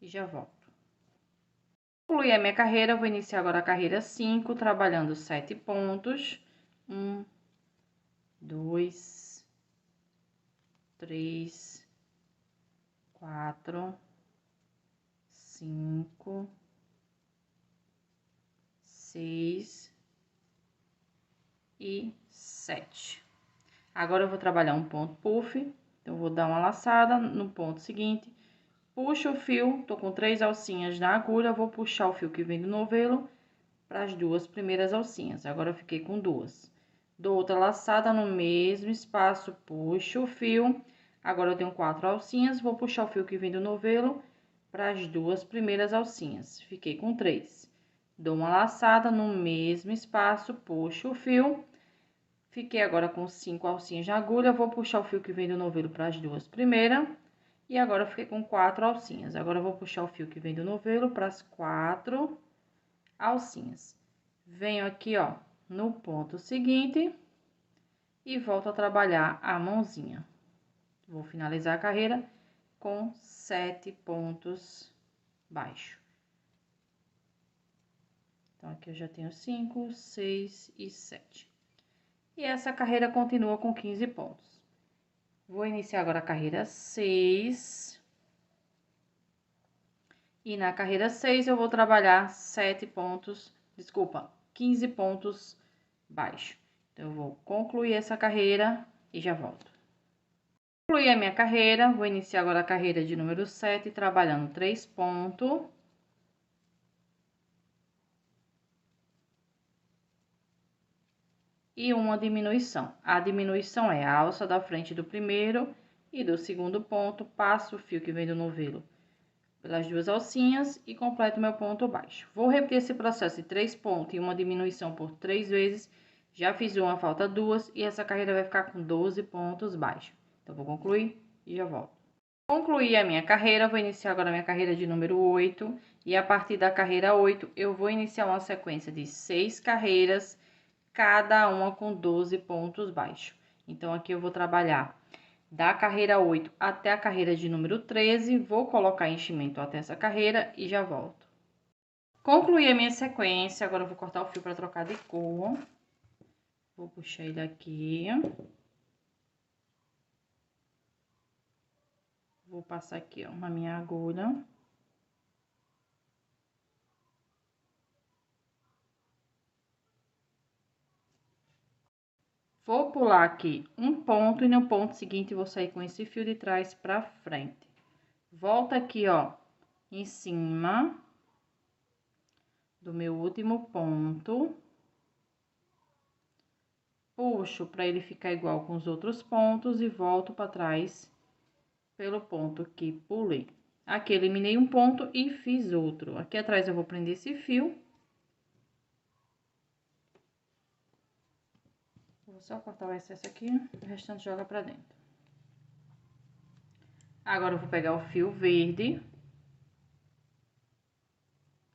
e já volto. Concluí a minha carreira, vou iniciar agora a carreira 5, trabalhando 7 pontos. 1, 2, 3, 4, 5, 6 e 7. Agora, eu vou trabalhar um ponto puff, então, vou dar uma laçada no ponto seguinte, puxo o fio, tô com 3 alcinhas na agulha, vou puxar o fio que vem do novelo para as 2 primeiras alcinhas. Agora, eu fiquei com 2. Dou outra laçada no mesmo espaço, puxo o fio. Agora, eu tenho 4 alcinhas, vou puxar o fio que vem do novelo para as 2 primeiras alcinhas. Fiquei com 3. Dou uma laçada no mesmo espaço, puxo o fio. Fiquei agora com 5 alcinhas de agulha, vou puxar o fio que vem do novelo para as 2 primeiras. E agora, eu fiquei com 4 alcinhas. Agora, eu vou puxar o fio que vem do novelo para as 4 alcinhas. Venho aqui, ó, no ponto seguinte e volto a trabalhar a mãozinha. Vou finalizar a carreira com 7 pontos baixos. Então, aqui eu já tenho 5, 6 e 7. E essa carreira continua com 15 pontos. Vou iniciar agora a carreira 6. E na carreira 6, eu vou trabalhar 7 pontos, desculpa, 15 pontos baixos. Então, eu vou concluir essa carreira e já volto. Concluí a minha carreira, vou iniciar agora a carreira de número 7, trabalhando 3 pontos. E uma diminuição. A diminuição é a alça da frente do primeiro e do segundo ponto, passo o fio que vem do novelo pelas 2 alcinhas e completo meu ponto baixo. Vou repetir esse processo de 3 pontos e uma diminuição por 3 vezes. Já fiz uma, falta 2 e essa carreira vai ficar com 12 pontos baixos. Então, vou concluir e já volto. Concluí a minha carreira, vou iniciar agora a minha carreira de número 8. E a partir da carreira 8, eu vou iniciar uma sequência de 6 carreiras, cada uma com 12 pontos baixos. Então, aqui eu vou trabalhar da carreira 8 até a carreira de número 13, vou colocar enchimento até essa carreira e já volto. Concluí a minha sequência, agora eu vou cortar o fio para trocar de cor. Vou puxar ele aqui. Vou passar aqui, ó, na minha agulha. Vou pular aqui um ponto e no ponto seguinte vou sair com esse fio de trás pra frente. Volta aqui, ó, em cima do meu último ponto. Puxo para ele ficar igual com os outros pontos e volto para trás pelo ponto que pulei. Aqui eliminei um ponto e fiz outro. Aqui atrás eu vou prender esse fio. Vou só cortar o excesso aqui, o restante joga pra dentro. Agora eu vou pegar o fio verde.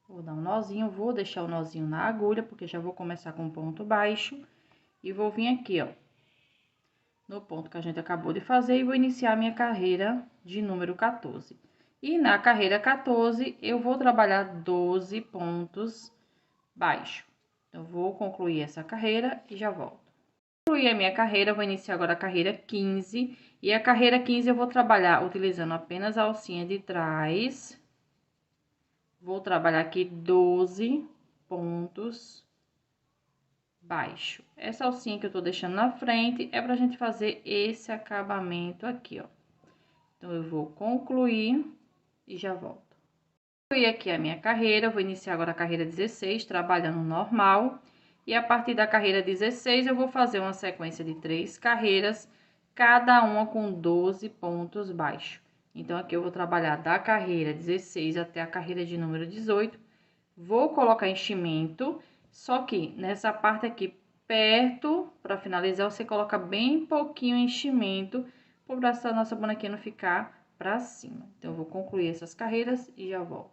Vou dar um nozinho, vou deixar o nozinho na agulha, porque já vou começar com ponto baixo. E vou vir aqui, ó, no ponto que a gente acabou de fazer e vou iniciar a minha carreira de número 14. E na carreira 14, eu vou trabalhar 12 pontos baixos. Então, vou concluir essa carreira e já volto. Concluí a minha carreira, vou iniciar agora a carreira 15. E a carreira 15 eu vou trabalhar utilizando apenas a alcinha de trás. Vou trabalhar aqui 12 pontos baixo. Essa alcinha que eu tô deixando na frente é pra gente fazer esse acabamento aqui, ó. Então, eu vou concluir e já volto. Concluí aqui a minha carreira, vou iniciar agora a carreira 16, trabalhando normal. E a partir da carreira 16, eu vou fazer uma sequência de 3 carreiras, cada uma com 12 pontos baixos. Então, aqui eu vou trabalhar da carreira 16 até a carreira de número 18. Vou colocar enchimento. Só que nessa parte aqui, perto, para finalizar, você coloca bem pouquinho enchimento, para essa nossa bonequinha não ficar para cima. Então, eu vou concluir essas carreiras e já volto.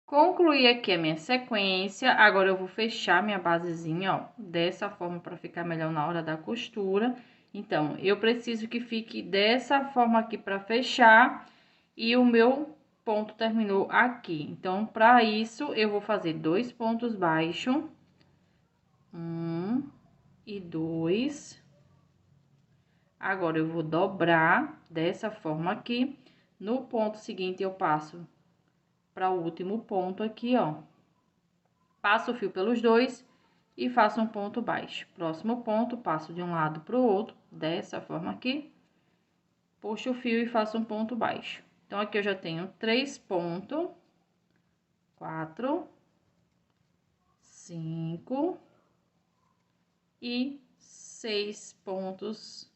Concluí aqui a minha sequência, agora eu vou fechar minha basezinha, ó, dessa forma para ficar melhor na hora da costura. Então, eu preciso que fique dessa forma aqui para fechar e o meu ponto terminou aqui. Então, para isso, eu vou fazer 2 pontos baixos. 1 e 2. Agora, eu vou dobrar dessa forma aqui. No ponto seguinte, eu passo para o último ponto aqui, ó. Passo o fio pelos dois e faço um ponto baixo. Próximo ponto, passo de um lado para o outro, dessa forma aqui. Puxo o fio e faço um ponto baixo. Então, aqui eu já tenho 3 pontos. 4, 5 e 6 pontos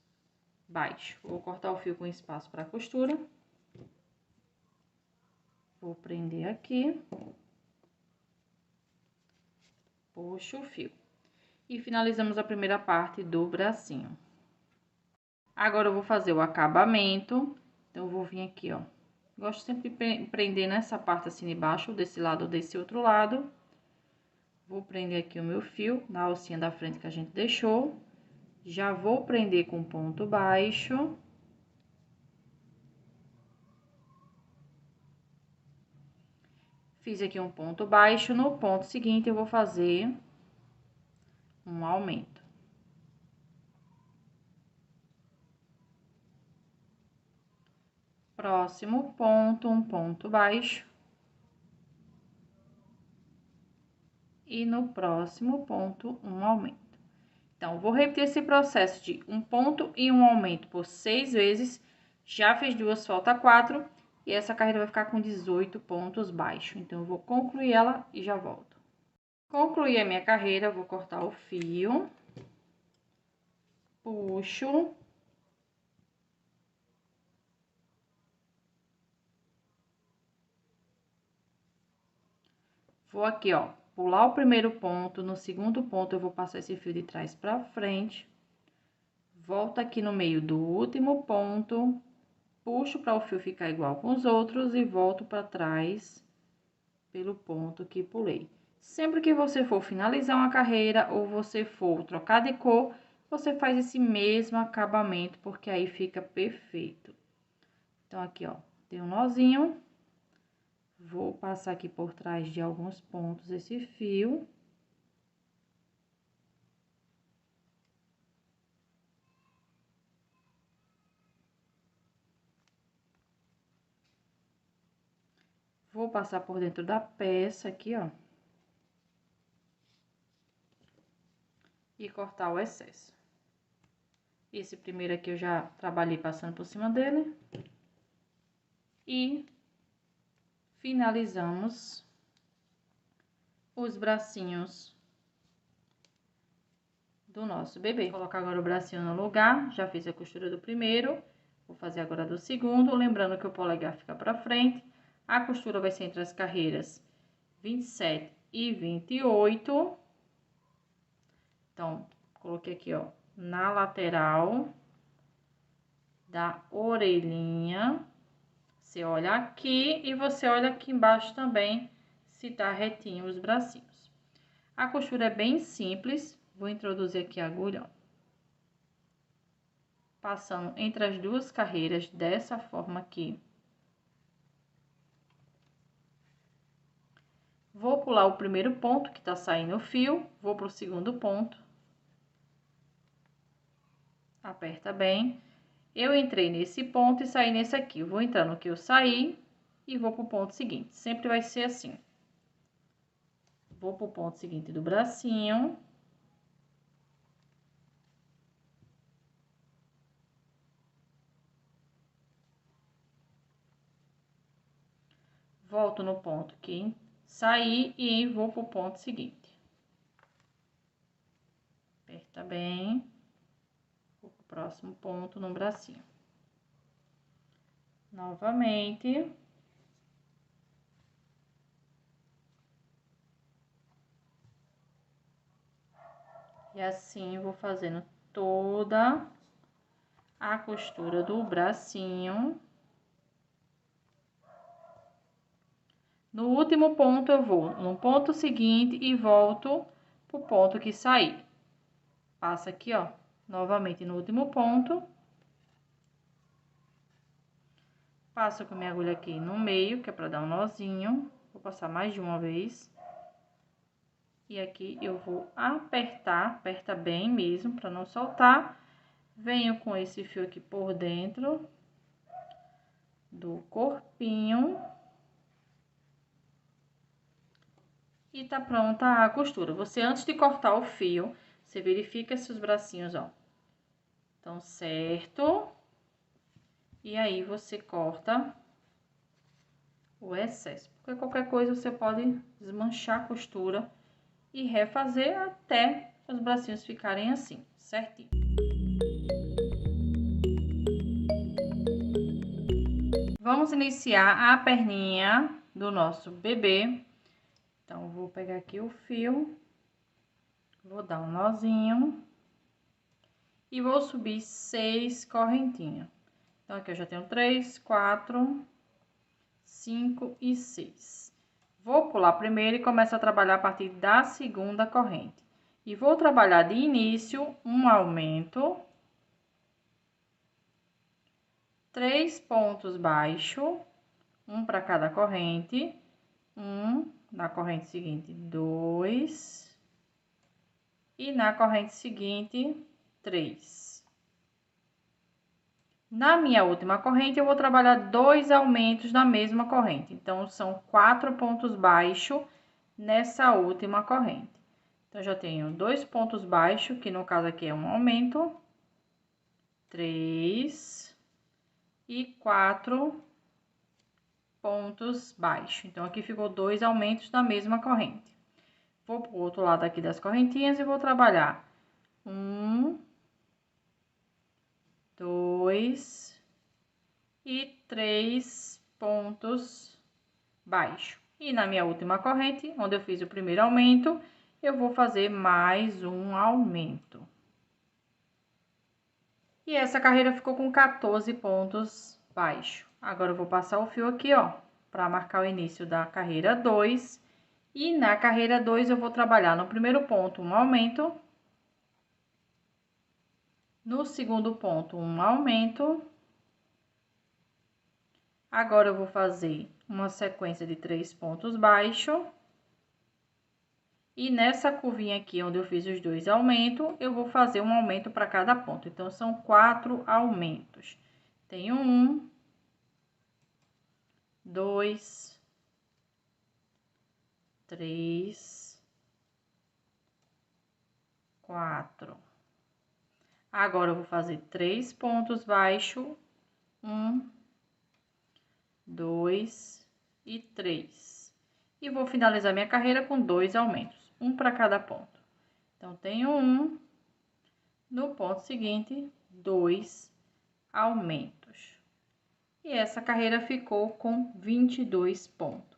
baixos. Vou cortar o fio com espaço para costura. Vou prender aqui. Puxo o fio. E finalizamos a primeira parte do bracinho. Agora, eu vou fazer o acabamento. Então, eu vou vir aqui, ó. Gosto sempre de prender nessa parte assim de baixo, desse lado ou desse outro lado. Vou prender aqui o meu fio na alcinha da frente que a gente deixou. Já vou prender com ponto baixo. Fiz aqui um ponto baixo, no ponto seguinte eu vou fazer um aumento. Próximo ponto, um ponto baixo. E no próximo ponto, um aumento. Então, vou repetir esse processo de um ponto e um aumento por 6 vezes. Já fiz 2, falta 4. E essa carreira vai ficar com 18 pontos baixos. Então, eu vou concluir ela e já volto. Concluí a minha carreira, vou cortar o fio. Puxo. Vou aqui, ó, pular o primeiro ponto, no segundo ponto eu vou passar esse fio de trás pra frente. Volto aqui no meio do último ponto, puxo para o fio ficar igual com os outros e volto para trás pelo ponto que pulei. Sempre que você for finalizar uma carreira ou você for trocar de cor, você faz esse mesmo acabamento, porque aí fica perfeito. Então, aqui, ó, tem um nozinho. Vou passar aqui por trás de alguns pontos esse fio. Vou passar por dentro da peça aqui, ó. E cortar o excesso. Esse primeiro aqui eu já trabalhei passando por cima dele. E finalizamos os bracinhos do nosso bebê. Vou colocar agora o bracinho no lugar, já fiz a costura do primeiro, vou fazer agora do segundo, lembrando que o polegar fica pra frente, a costura vai ser entre as carreiras 27 e 28. Então, coloquei aqui, ó, na lateral da orelhinha, você olha aqui e você olha aqui embaixo também, se tá retinho os bracinhos. A costura é bem simples, vou introduzir aqui a agulha, ó, passando entre as duas carreiras dessa forma aqui. Vou pular o primeiro ponto que tá saindo o fio, vou pro segundo ponto. Aperta bem. Eu entrei nesse ponto e saí nesse aqui. Eu vou entrar no que eu saí e vou pro ponto seguinte. Sempre vai ser assim. Vou pro ponto seguinte do bracinho. Volto no ponto que saí e vou pro ponto seguinte. Aperta bem. Vou pro próximo ponto no bracinho. Novamente. E assim, vou fazendo toda a costura do bracinho. No último ponto, eu vou no ponto seguinte e volto pro ponto que saí. Passa aqui, ó, novamente no último ponto. Passo com minha agulha aqui no meio, que é pra dar um nozinho. Vou passar mais de uma vez. E aqui eu vou apertar, aperta bem mesmo, pra não soltar. Venho com esse fio aqui por dentro do corpinho. E tá pronta a costura. Você, antes de cortar o fio, você verifica se os bracinhos, ó, estão certo. E aí, você corta o excesso. Porque qualquer coisa, você pode desmanchar a costura e refazer até os bracinhos ficarem assim, certinho. Vamos iniciar a perninha do nosso bebê. Então, vou pegar aqui o fio, vou dar um nozinho e vou subir 6 correntinhas. Então, aqui eu já tenho 3, 4, 5 e 6. Vou pular primeiro e começo a trabalhar a partir da segunda corrente. E vou trabalhar de início um aumento, 3 pontos baixos, um para cada corrente, um na corrente seguinte, 2, e na corrente seguinte, 3. Na minha última corrente, eu vou trabalhar 2 aumentos na mesma corrente. Então, são 4 pontos baixos nessa última corrente. Então, já tenho 2 pontos baixos, que no caso aqui é um aumento, 3 e 4 pontos baixos. Então, aqui ficou 2 aumentos na mesma corrente. Vou pro outro lado aqui das correntinhas e vou trabalhar 1, 2 e 3 pontos baixos. E na minha última corrente, onde eu fiz o primeiro aumento, eu vou fazer mais um aumento. E essa carreira ficou com 14 pontos baixos. Agora, eu vou passar o fio aqui, ó, para marcar o início da carreira 2. E na carreira 2, eu vou trabalhar no primeiro ponto um aumento. No segundo ponto, um aumento. Agora, eu vou fazer uma sequência de 3 pontos baixos. E nessa curvinha aqui, onde eu fiz os 2 aumentos, eu vou fazer um aumento para cada ponto. Então, são 4 aumentos. Tenho 1, 2, 3, 4. Agora, eu vou fazer 3 pontos baixos, 1, 2 e 3. E vou finalizar minha carreira com 2 aumentos, um para cada ponto. Então, tenho 1, no ponto seguinte, 2 aumentos. E essa carreira ficou com 22 pontos.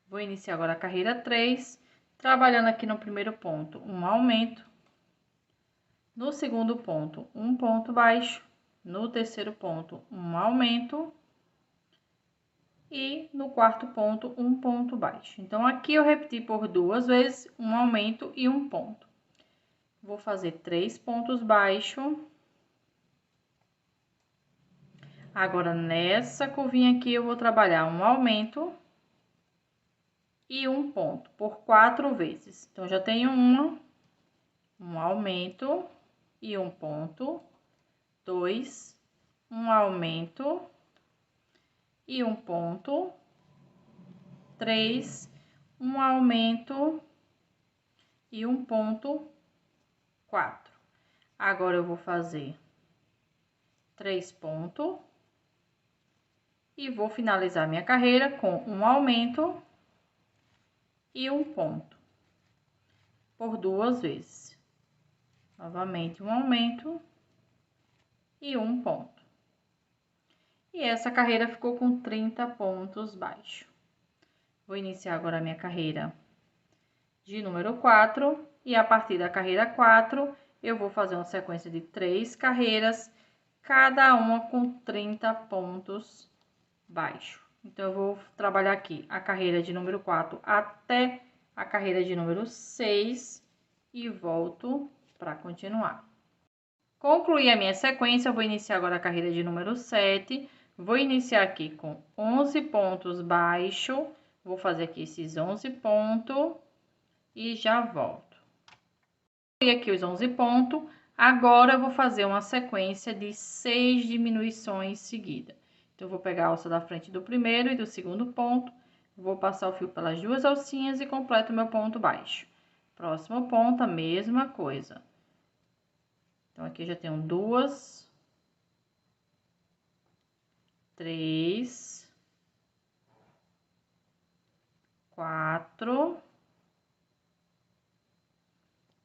Vou iniciar agora a carreira 3, trabalhando aqui no primeiro ponto, um aumento. No segundo ponto, um ponto baixo. No terceiro ponto, um aumento. E no quarto ponto, um ponto baixo. Então, aqui eu repeti por 2 vezes, um aumento e um ponto. Vou fazer 3 pontos baixos. Agora, nessa curvinha aqui, eu vou trabalhar um aumento e um ponto por 4 vezes. Então, já tenho um aumento e um ponto, 2, um aumento e um ponto, 3, um aumento e um ponto, 4. Agora, eu vou fazer 3 pontos e vou finalizar minha carreira com um aumento e um ponto por 2 vezes. Novamente, um aumento e um ponto. E essa carreira ficou com 30 pontos baixos. Vou iniciar agora a minha carreira de número 4. E a partir da carreira 4, eu vou fazer uma sequência de 3 carreiras, cada uma com 30 pontos baixos. Então, eu vou trabalhar aqui a carreira de número 4 até a carreira de número 6 e volto para continuar. Concluí a minha sequência, eu vou iniciar agora a carreira de número 7. Vou iniciar aqui com 11 pontos baixos. Vou fazer aqui esses 11 pontos e já volto. E aqui os 11 pontos. Agora, eu vou fazer uma sequência de 6 diminuições seguidas. Então, eu vou pegar a alça da frente do primeiro e do segundo ponto. Vou passar o fio pelas 2 alcinhas e completo o meu ponto baixo. Próximo ponto, a mesma coisa. Então, aqui eu já tenho 2, 3, 4,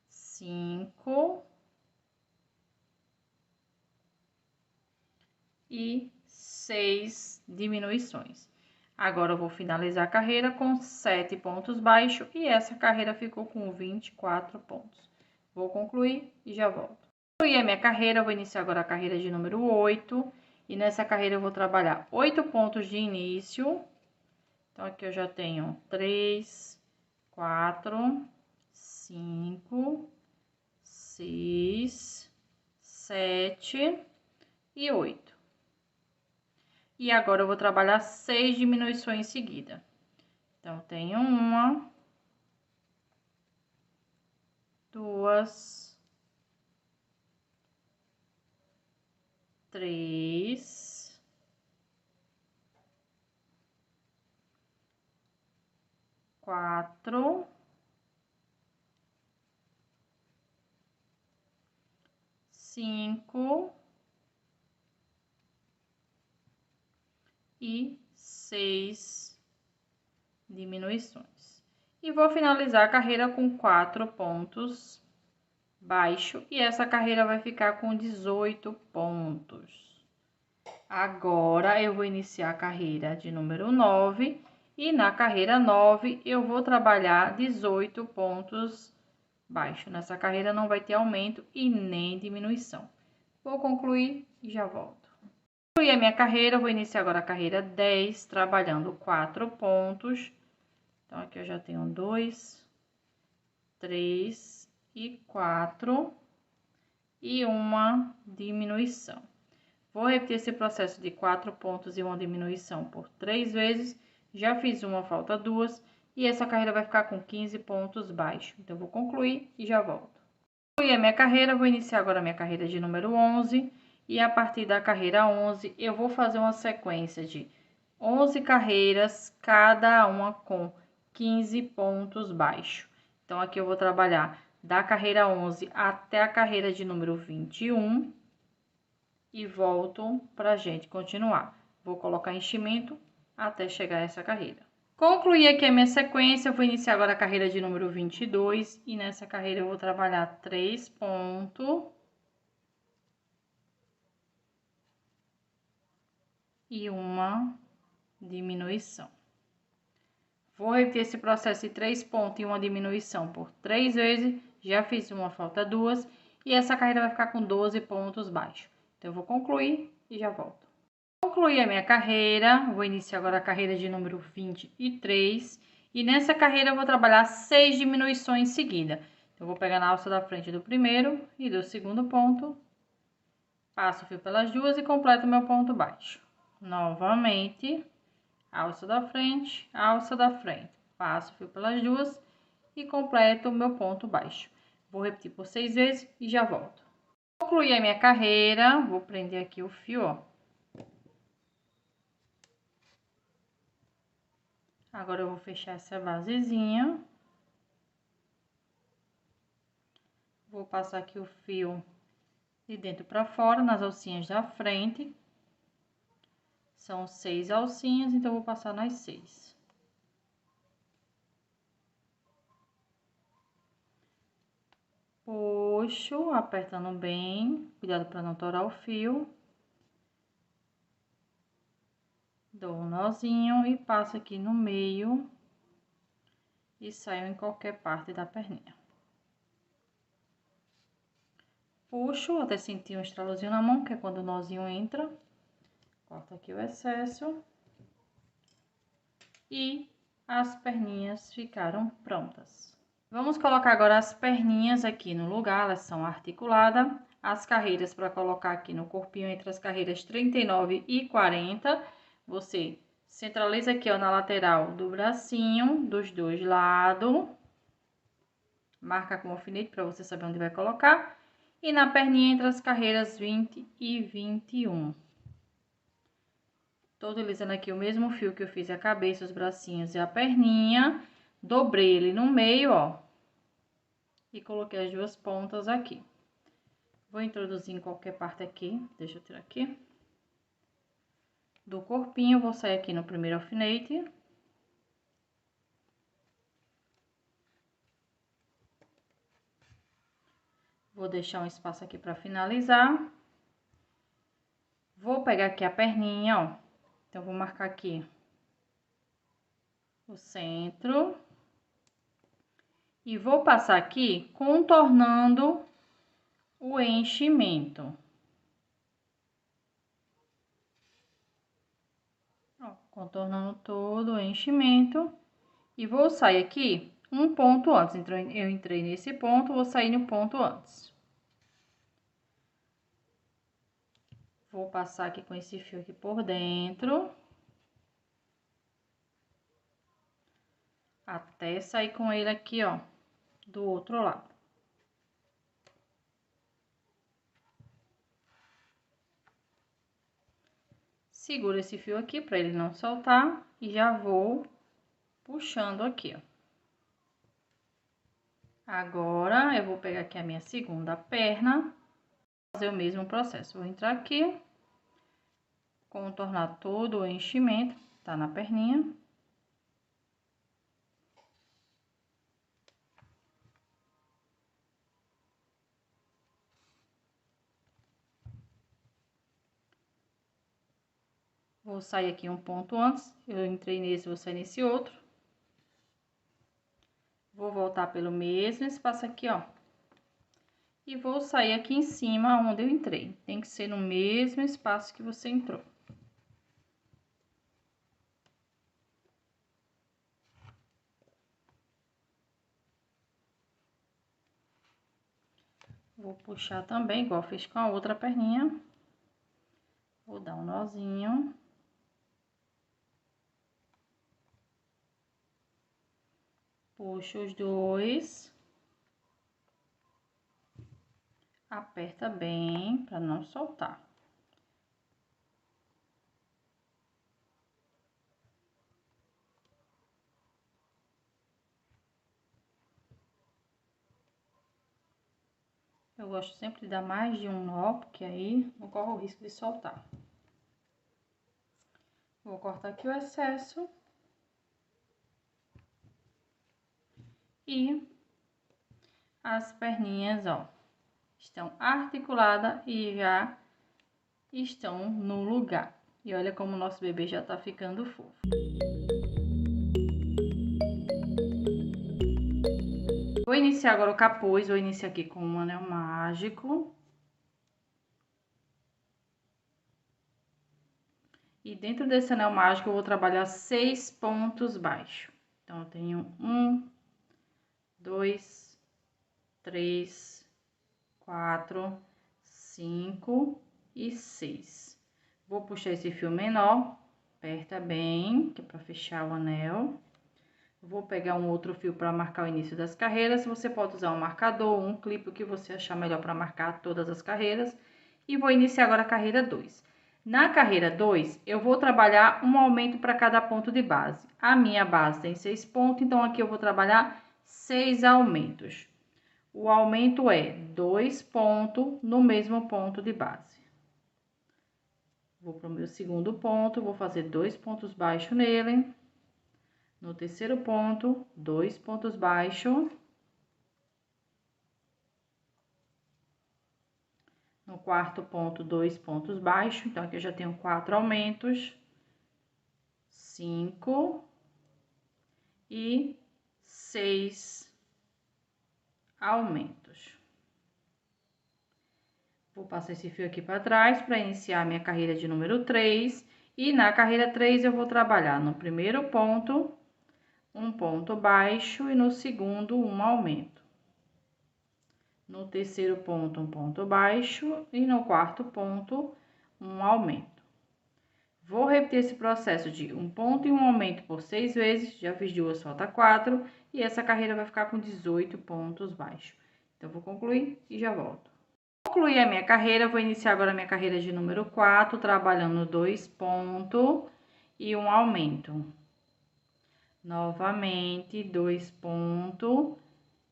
5 e 6 diminuições. Agora, eu vou finalizar a carreira com 7 pontos baixos e essa carreira ficou com 24 pontos. Vou concluir e já volto. Concluí a minha carreira, vou iniciar agora a carreira de número 8. E nessa carreira eu vou trabalhar 8 pontos de início. Então, aqui eu já tenho 3, 4, 5, 6, 7 e 8. E agora, eu vou trabalhar 6 diminuições seguidas. Então, tenho 1, 2, 3, 4, 5 e 6 diminuições. E vou finalizar a carreira com 4 pontos baixos e essa carreira vai ficar com 18 pontos. Agora, eu vou iniciar a carreira de número 9 e na carreira 9 eu vou trabalhar 18 pontos baixos. Nessa carreira não vai ter aumento e nem diminuição. Vou concluir e já volto. Concluí a minha carreira, vou iniciar agora a carreira 10, trabalhando 4 pontos. Então, aqui eu já tenho 2, 3 e 4 e uma diminuição. Vou repetir esse processo de 4 pontos e uma diminuição por 3 vezes. Já fiz uma, falta 2. E essa carreira vai ficar com 15 pontos baixos. Então, vou concluir e já volto. Concluí a minha carreira, vou iniciar agora a minha carreira de número 11. E a partir da carreira 11, eu vou fazer uma sequência de 11 carreiras, cada uma com 15 pontos baixos. Então, aqui eu vou trabalhar da carreira 11 até a carreira de número 21 e volto pra gente continuar. Vou colocar enchimento até chegar a essa carreira. Concluí aqui a minha sequência, eu vou iniciar agora a carreira de número 22 e nessa carreira eu vou trabalhar 3 pontos e uma diminuição. Vou repetir esse processo de 3 pontos e uma diminuição por 3 vezes, já fiz uma, falta 2 e essa carreira vai ficar com 12 pontos baixos. Então eu vou concluir e já volto. Concluí a minha carreira, vou iniciar agora a carreira de número 23 e nessa carreira eu vou trabalhar 6 diminuições seguidas. Então, eu vou pegar na alça da frente do primeiro e do segundo ponto, passo o fio pelas duas e completo meu ponto baixo. Novamente, alça da frente, passo o fio pelas duas e completo o meu ponto baixo. Vou repetir por 6 vezes e já volto. Concluí a minha carreira, vou prender aqui o fio, ó. Agora eu vou fechar essa basezinha. Vou passar aqui o fio de dentro para fora, nas alcinhas da frente. São 6 alcinhas, então eu vou passar nas 6. Puxo, apertando bem, cuidado para não torar o fio. Dou um nozinho e passo aqui no meio e saio em qualquer parte da perninha. Puxo até sentir um estralozinho na mão, que é quando o nozinho entra. Corto aqui o excesso. E as perninhas ficaram prontas. Vamos colocar agora as perninhas aqui no lugar, elas são articuladas. As carreiras para colocar aqui no corpinho entre as carreiras 39 e 40. Você centraliza aqui, ó, na lateral do bracinho, dos dois lados. Marca com alfinete para você saber onde vai colocar. E na perninha entre as carreiras 20 e 21. Tô utilizando aqui o mesmo fio que eu fiz a cabeça, os bracinhos e a perninha. Dobrei ele no meio, ó. E coloquei as duas pontas aqui. Vou introduzir em qualquer parte aqui. Deixa eu tirar aqui. Do corpinho, vou sair aqui no primeiro alfinete. Vou deixar um espaço aqui para finalizar. Vou pegar aqui a perninha, ó. Então, vou marcar aqui o centro. E vou passar aqui contornando o enchimento. Ó, contornando todo o enchimento. E vou sair aqui um ponto antes. Então, eu entrei nesse ponto, vou sair no ponto antes. Vou passar aqui com esse fio aqui por dentro. Até sair com ele aqui, ó, do outro lado. Seguro esse fio aqui para ele não soltar e já vou puxando aqui, ó. Agora, eu vou pegar aqui a minha segunda perna, fazer o mesmo processo. Vou entrar aqui, contornar todo o enchimento, tá na perninha. Vou sair aqui um ponto antes, eu entrei nesse, vou sair nesse outro. Vou voltar pelo mesmo espaço aqui, ó. E vou sair aqui em cima onde eu entrei. Tem que ser no mesmo espaço que você entrou. Vou puxar também, igual fiz com a outra perninha. Vou dar um nozinho. Puxo os dois. Aperta bem para não soltar. Eu gosto sempre de dar mais de um nó, porque aí não corre o risco de soltar. Vou cortar aqui o excesso. E as perninhas, ó, estão articuladas e já estão no lugar. E olha como o nosso bebê já tá ficando fofo. Vou iniciar agora o capuz, vou iniciar aqui com um anel mágico. E dentro desse anel mágico eu vou trabalhar 6 pontos baixos. Então, eu tenho 1, 2, 3, 4, 5 e 6. Vou puxar esse fio menor, aperta bem, que é para fechar o anel. Vou pegar um outro fio para marcar o início das carreiras. Você pode usar um marcador, um clipe, o que você achar melhor para marcar todas as carreiras. E vou iniciar agora a carreira 2. Na carreira 2, eu vou trabalhar um aumento para cada ponto de base. A minha base tem 6 pontos, então aqui eu vou trabalhar 6 aumentos. O aumento é 2 pontos no mesmo ponto de base. Vou para o meu segundo ponto, vou fazer 2 pontos baixos nele. No terceiro ponto, 2 pontos baixos. No quarto ponto, 2 pontos baixos. Então, aqui eu já tenho 4 aumentos. 5 e 6 aumentos. Vou passar esse fio aqui para trás para iniciar a minha carreira de número 3. E na carreira 3, eu vou trabalhar no primeiro ponto um ponto baixo e no segundo um aumento. No terceiro ponto um ponto baixo e no quarto ponto um aumento. Vou repetir esse processo de um ponto e um aumento por 6 vezes, já fiz 2, falta 4, e essa carreira vai ficar com 18 pontos baixos. Então, vou concluir e já volto. Concluí a minha carreira, vou iniciar agora a minha carreira de número 4, trabalhando 2 pontos e um aumento. Novamente, 2 pontos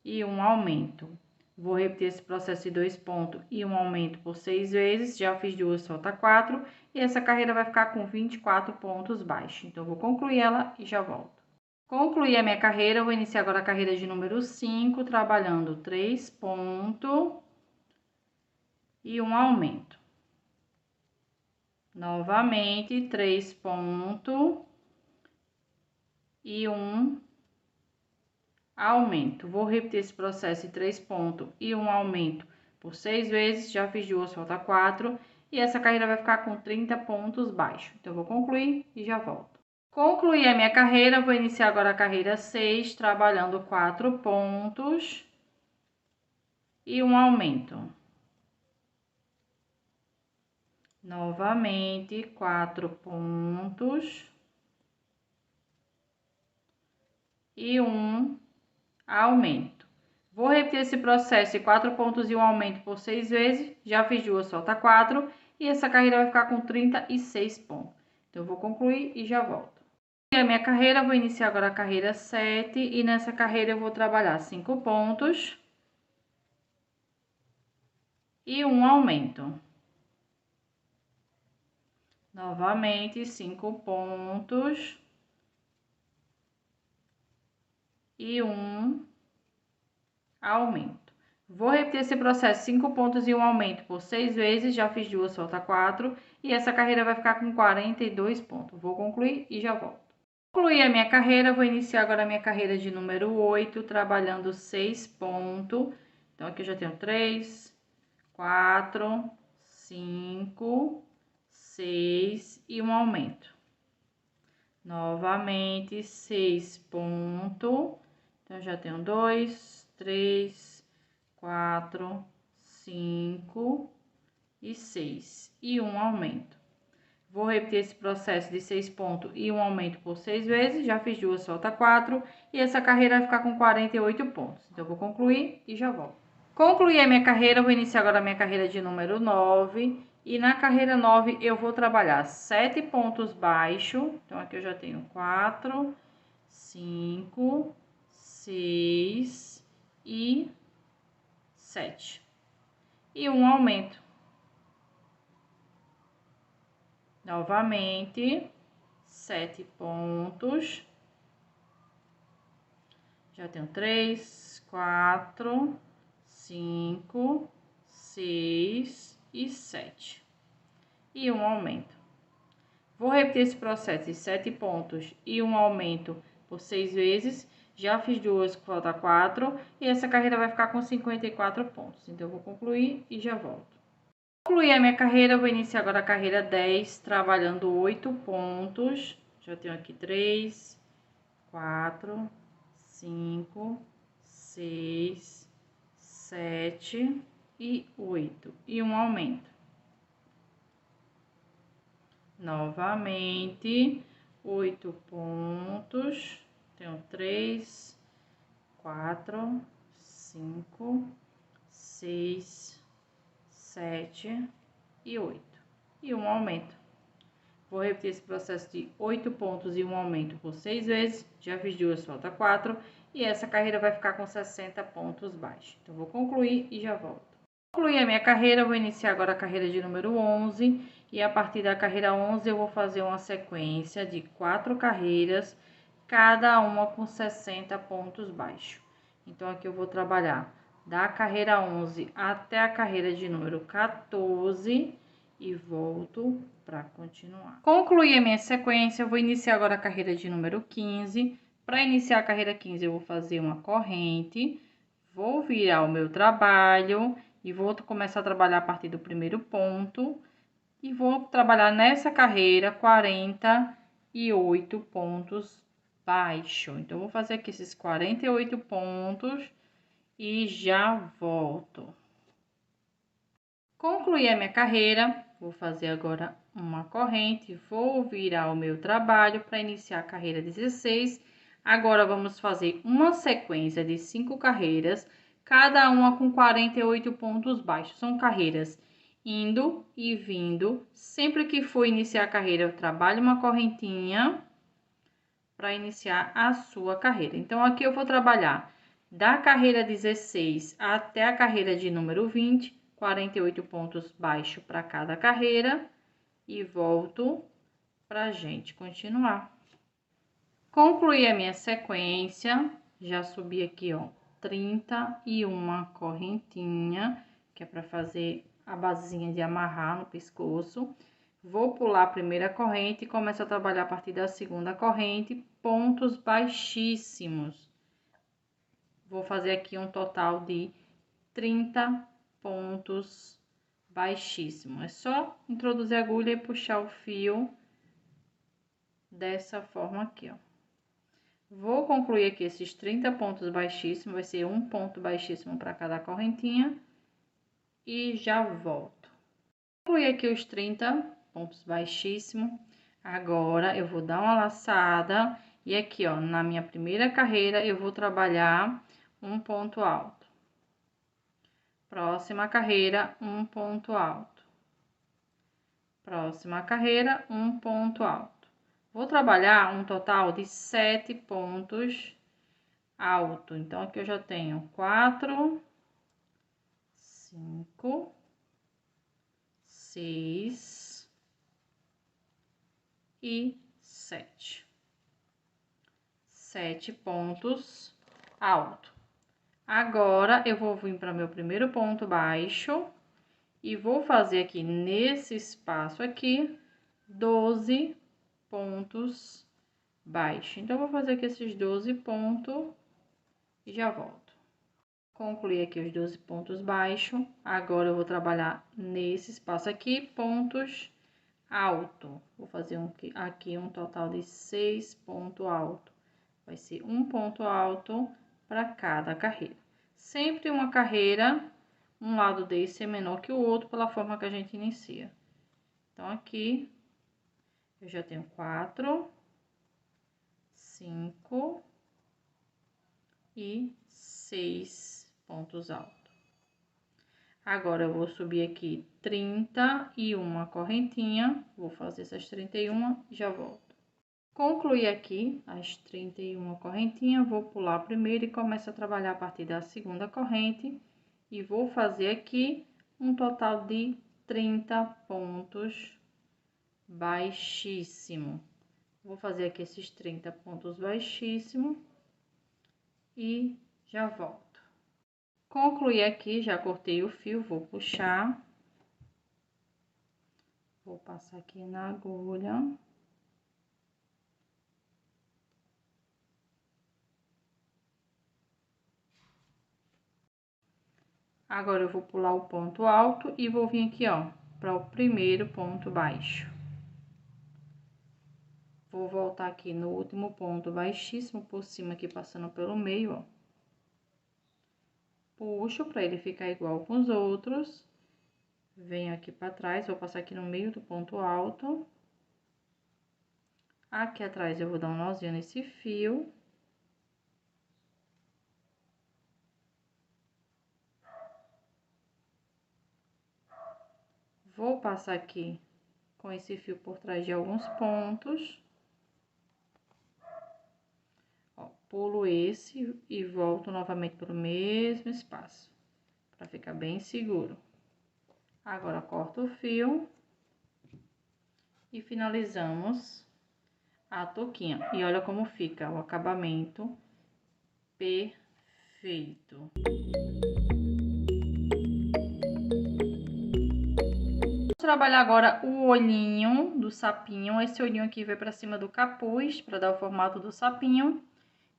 e um aumento. Vou repetir esse processo de 2 pontos e um aumento por 6 vezes. Já fiz 2, falta 4. E essa carreira vai ficar com 24 pontos baixos. Então, vou concluir ela e já volto. Concluí a minha carreira, vou iniciar agora a carreira de número 5, trabalhando 3 pontos e um aumento. Novamente, 3 pontos e um aumento. Vou repetir esse processo de 3 pontos e um aumento por 6 vezes. Já fiz 2, falta 4. E essa carreira vai ficar com 30 pontos baixos. Então, eu vou concluir e já volto. Concluí a minha carreira, vou iniciar agora a carreira 6, trabalhando 4 pontos e um aumento. Novamente, 4 pontos e um aumento. Vou repetir esse processo de 4 pontos e um aumento por 6 vezes. Já fiz 2, falta 4. E essa carreira vai ficar com 36 pontos. Então, eu vou concluir e já volto. E a minha carreira, vou iniciar agora a carreira 7. E nessa carreira eu vou trabalhar 5 pontos e um aumento. Novamente, 5 pontos e um aumento. Vou repetir esse processo, 5 pontos e um aumento por 6 vezes. Já fiz 2, falta 4. E essa carreira vai ficar com 42 pontos. Vou concluir e já volto. Concluí a minha carreira, vou iniciar agora a minha carreira de número 8, trabalhando 6 pontos. Então, aqui eu já tenho 3, 4, 5, 6 e um aumento. Novamente, 6 pontos. Então, já tenho 2, 3, 4, 5 e 6 e um aumento. Vou repetir esse processo de 6 pontos e um aumento por 6 vezes. Já fiz 2, falta 4. E essa carreira vai ficar com 48 pontos. Então, eu vou concluir e já volto. Concluí a minha carreira, vou iniciar agora a minha carreira de número 9. E na carreira 9, eu vou trabalhar 7 pontos baixos. Então, aqui eu já tenho 4, 5, 6 e 7. e um aumento. Novamente, 7 pontos. Já tenho 3, 4, 5, 6 e 7. E um aumento. Vou repetir esse processo de 7 pontos e um aumento por 6 vezes. Já fiz duas, falta 4. E essa carreira vai ficar com 54 pontos. Então, eu vou concluir e já volto. Concluí a minha carreira, vou iniciar agora a carreira 10, trabalhando 8 pontos. Já tenho aqui 3, 4, 5, 6, 7 e 8. E um aumento. Novamente, 8 pontos. Tenho 3, 4, 5, 6, 7 e 8. E um aumento. Vou repetir esse processo de 8 pontos e um aumento por 6 vezes. Já fiz duas, falta 4. E essa carreira vai ficar com 60 pontos baixos. Então, vou concluir e já volto. Concluí a minha carreira, vou iniciar agora a carreira de número 11. E a partir da carreira 11, eu vou fazer uma sequência de 4 carreiras, cada uma com 60 pontos baixos. Então, aqui eu vou trabalhar da carreira 11 até a carreira de número 14 e volto para continuar. Concluí a minha sequência, eu vou iniciar agora a carreira de número 15. Para iniciar a carreira 15, eu vou fazer uma corrente, vou virar o meu trabalho e vou começar a trabalhar a partir do primeiro ponto e vou trabalhar nessa carreira 48 pontos baixo. Então, vou fazer aqui esses 48 pontos e já volto. Concluí a minha carreira, vou fazer agora uma corrente, vou virar o meu trabalho para iniciar a carreira 16. Agora, vamos fazer uma sequência de 5 carreiras, cada uma com 48 pontos baixos. São carreiras indo e vindo. Sempre que for iniciar a carreira, eu trabalho uma correntinha para iniciar a sua carreira. Então, aqui eu vou trabalhar da carreira 16 até a carreira de número 20, 48 pontos baixos para cada carreira e volto para a gente continuar. Concluí a minha sequência, já subi aqui, ó, 31 correntinha, que é para fazer a basezinha de amarrar no pescoço. Vou pular a primeira corrente e começo a trabalhar a partir da segunda corrente, pontos baixíssimos. Vou fazer aqui um total de 30 pontos baixíssimos. É só introduzir a agulha e puxar o fio dessa forma aqui, ó. Vou concluir aqui esses 30 pontos baixíssimos, vai ser um ponto baixíssimo para cada correntinha e já volto. Concluí aqui os 30 pontos baixíssimos. Agora, eu vou dar uma laçada e aqui, ó, na minha primeira carreira, eu vou trabalhar um ponto alto. Próxima carreira, um ponto alto. Próxima carreira, um ponto alto. Vou trabalhar um total de 7 pontos alto. Então, aqui eu já tenho 4, 5, 6 e 7. 7 pontos alto. Agora, eu vou vir para meu primeiro ponto baixo e vou fazer aqui nesse espaço aqui 12 pontos baixos. Então, eu vou fazer aqui esses 12 pontos e já volto. Concluí aqui os 12 pontos baixos. Agora, eu vou trabalhar nesse espaço aqui, pontos alto. Vou fazer aqui um total de 6 pontos altos. Vai ser um ponto alto para cada carreira. Sempre uma carreira, um lado desse é menor que o outro, pela forma que a gente inicia. Então, aqui, eu já tenho 4, 5 e 6 pontos altos. Agora, eu vou subir aqui 31 correntinha, vou fazer essas 31 e já volto. Concluí aqui as 31 correntinhas, vou pular a primeira e começo a trabalhar a partir da segunda corrente. E vou fazer aqui um total de 30 pontos baixíssimo. Vou fazer aqui esses 30 pontos baixíssimo e já volto. Concluí aqui, já cortei o fio, vou puxar. Vou passar aqui na agulha. Agora, eu vou pular o ponto alto e vou vir aqui, ó, para o primeiro ponto baixo. Vou voltar aqui no último ponto baixíssimo, por cima aqui, passando pelo meio, ó. Puxo para ele ficar igual com os outros. Venho aqui para trás, vou passar aqui no meio do ponto alto. Aqui atrás eu vou dar um nozinho nesse fio. Vou passar aqui com esse fio por trás de alguns pontos. Ó, pulo esse e volto novamente pelo mesmo espaço, para ficar bem seguro. Agora, corto o fio e finalizamos a touquinha. E olha como fica o acabamento perfeito. Trabalhar agora o olhinho do sapinho. Esse olhinho aqui vai para cima do capuz, para dar o formato do sapinho.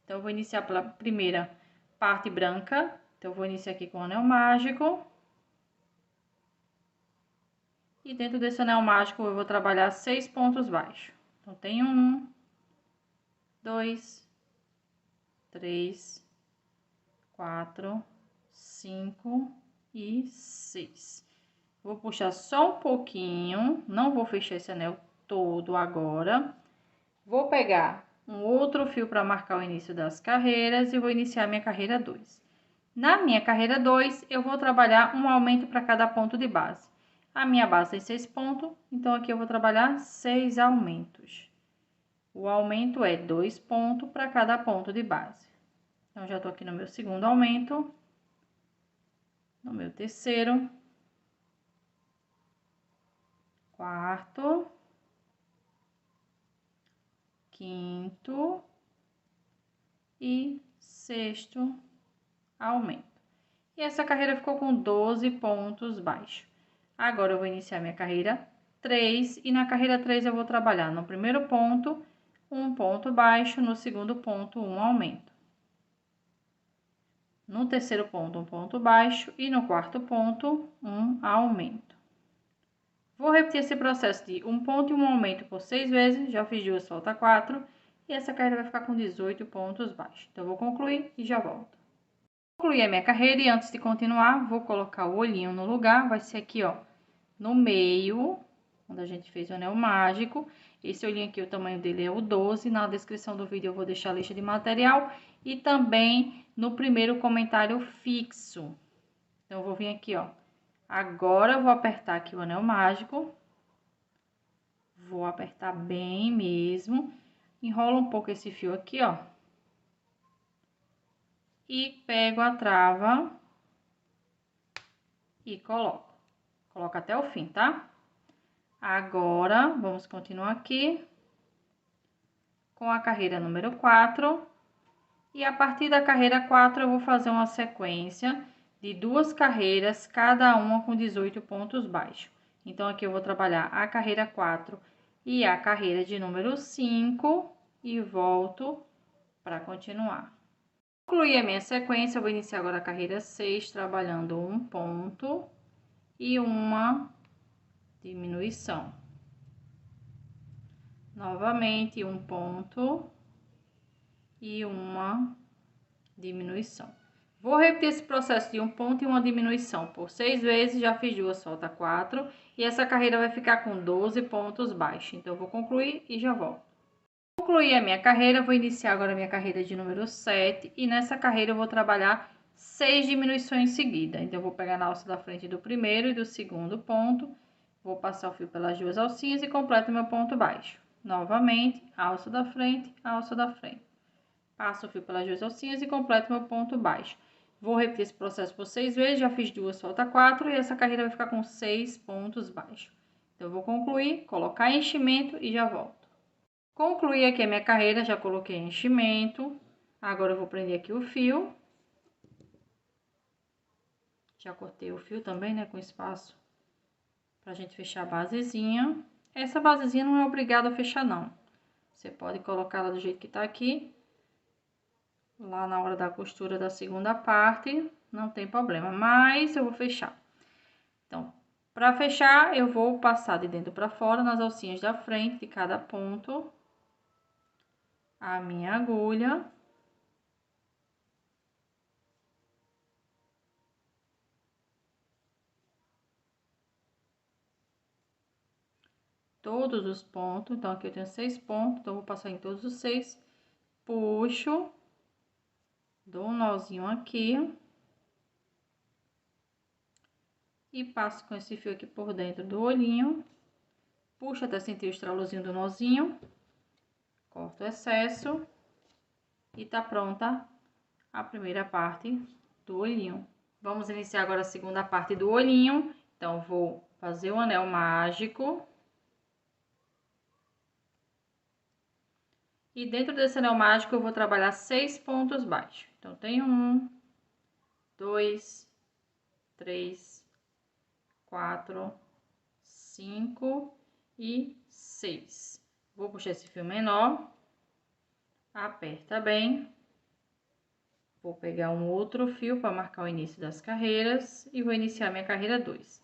Então, eu vou iniciar pela primeira parte branca. Então, eu vou iniciar aqui com o anel mágico. E dentro desse anel mágico, eu vou trabalhar 6 pontos baixos. Então, tem 1, 2, 3, 4, 5 e 6. Vou puxar só um pouquinho, não vou fechar esse anel todo agora. Vou pegar um outro fio para marcar o início das carreiras e vou iniciar minha carreira 2. Na minha carreira 2, eu vou trabalhar um aumento para cada ponto de base. A minha base tem 6 pontos, então aqui eu vou trabalhar 6 aumentos. O aumento é 2 pontos para cada ponto de base. Então, já tô aqui no meu segundo aumento, no meu terceiro, quarto, quinto e sexto aumento. E essa carreira ficou com 12 pontos baixos. Agora, eu vou iniciar minha carreira 3 e na carreira 3 eu vou trabalhar no primeiro ponto, um ponto baixo, no segundo ponto, um aumento. No terceiro ponto, um ponto baixo e no quarto ponto, um aumento. Vou repetir esse processo de um ponto e um aumento por 6 vezes, já fiz 2, falta 4, e essa carreira vai ficar com 18 pontos baixos. Então, eu vou concluir e já volto. Concluí a minha carreira e antes de continuar, vou colocar o olhinho no lugar, vai ser aqui, ó, no meio, onde a gente fez o anel mágico. Esse olhinho aqui, o tamanho dele é o 12, na descrição do vídeo eu vou deixar a lista de material e também no primeiro comentário fixo. Então, eu vou vir aqui, ó. Agora, eu vou apertar aqui o anel mágico. Vou apertar bem mesmo. Enrola um pouco esse fio aqui, ó. E pego a trava e coloco. Coloco até o fim, tá? Agora, vamos continuar aqui com a carreira número 4. E a partir da carreira 4, eu vou fazer uma sequência de 2 carreiras, cada uma com 18 pontos baixos. Então, aqui eu vou trabalhar a carreira 4 e a carreira de número 5 e volto para continuar. Concluí a minha sequência, eu vou iniciar agora a carreira 6, trabalhando um ponto e uma diminuição. Novamente, um ponto e uma diminuição. Vou repetir esse processo de um ponto e uma diminuição por 6 vezes, já fiz 2, falta 4, e essa carreira vai ficar com 12 pontos baixos. Então, eu vou concluir e já volto. Concluí a minha carreira, vou iniciar agora a minha carreira de número 7, e nessa carreira eu vou trabalhar 6 diminuições seguidas. Então, eu vou pegar na alça da frente do primeiro e do segundo ponto, vou passar o fio pelas 2 alcinhas e completo meu ponto baixo. Novamente, alça da frente, alça da frente. Passo o fio pelas 2 alcinhas e completo meu ponto baixo. Vou repetir esse processo por 6 vezes, já fiz 2, falta 4, e essa carreira vai ficar com 6 pontos baixos. Então, eu vou concluir, colocar enchimento e já volto. Concluí aqui a minha carreira, já coloquei enchimento. Agora, eu vou prender aqui o fio. Já cortei o fio também, né, com espaço, pra gente fechar a basezinha. Essa basezinha não é obrigada a fechar, não. Você pode colocar ela do jeito que tá aqui. Lá na hora da costura da segunda parte, não tem problema, mas eu vou fechar. Então, para fechar, eu vou passar de dentro para fora, nas alcinhas da frente de cada ponto, a minha agulha. Todos os pontos, então aqui eu tenho 6 pontos, então eu vou passar em todos os 6. Puxo, dou um nozinho aqui. E passo com esse fio aqui por dentro do olhinho. Puxo até sentir o estralozinho do nozinho. Corto o excesso. E tá pronta a primeira parte do olhinho. Vamos iniciar agora a segunda parte do olhinho. Então, vou fazer o anel mágico. E dentro desse anel mágico, eu vou trabalhar 6 pontos baixos. Então, tem 1, 2, 3, 4, 5 e 6. Vou puxar esse fio menor. Aperta bem. Vou pegar um outro fio para marcar o início das carreiras e vou iniciar minha carreira 2.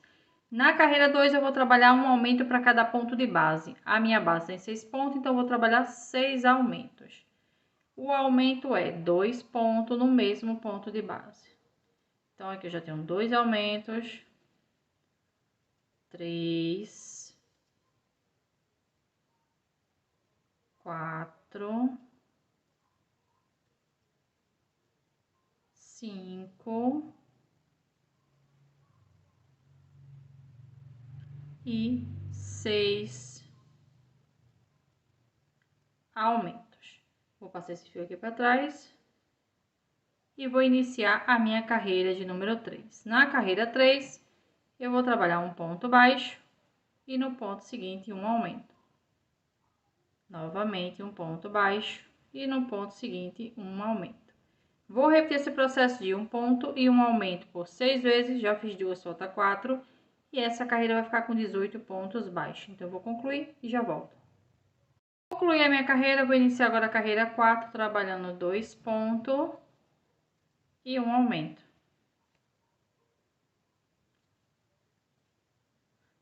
Na carreira 2, eu vou trabalhar um aumento para cada ponto de base. A minha base tem 6 pontos, então eu vou trabalhar 6 aumentos. O aumento é 2 pontos no mesmo ponto de base. Então, aqui eu já tenho 2 aumentos. 3, 4, 5 e 6 aumentos. Vou passar esse fio aqui para trás e vou iniciar a minha carreira de número 3. Na carreira 3, eu vou trabalhar um ponto baixo e no ponto seguinte um aumento. Novamente um ponto baixo e no ponto seguinte um aumento. Vou repetir esse processo de um ponto e um aumento por 6 vezes, já fiz 2, falta 4, e essa carreira vai ficar com 18 pontos baixos. Então, eu vou concluir e já volto. Concluí a minha carreira, vou iniciar agora a carreira 4, trabalhando 2 pontos e um aumento.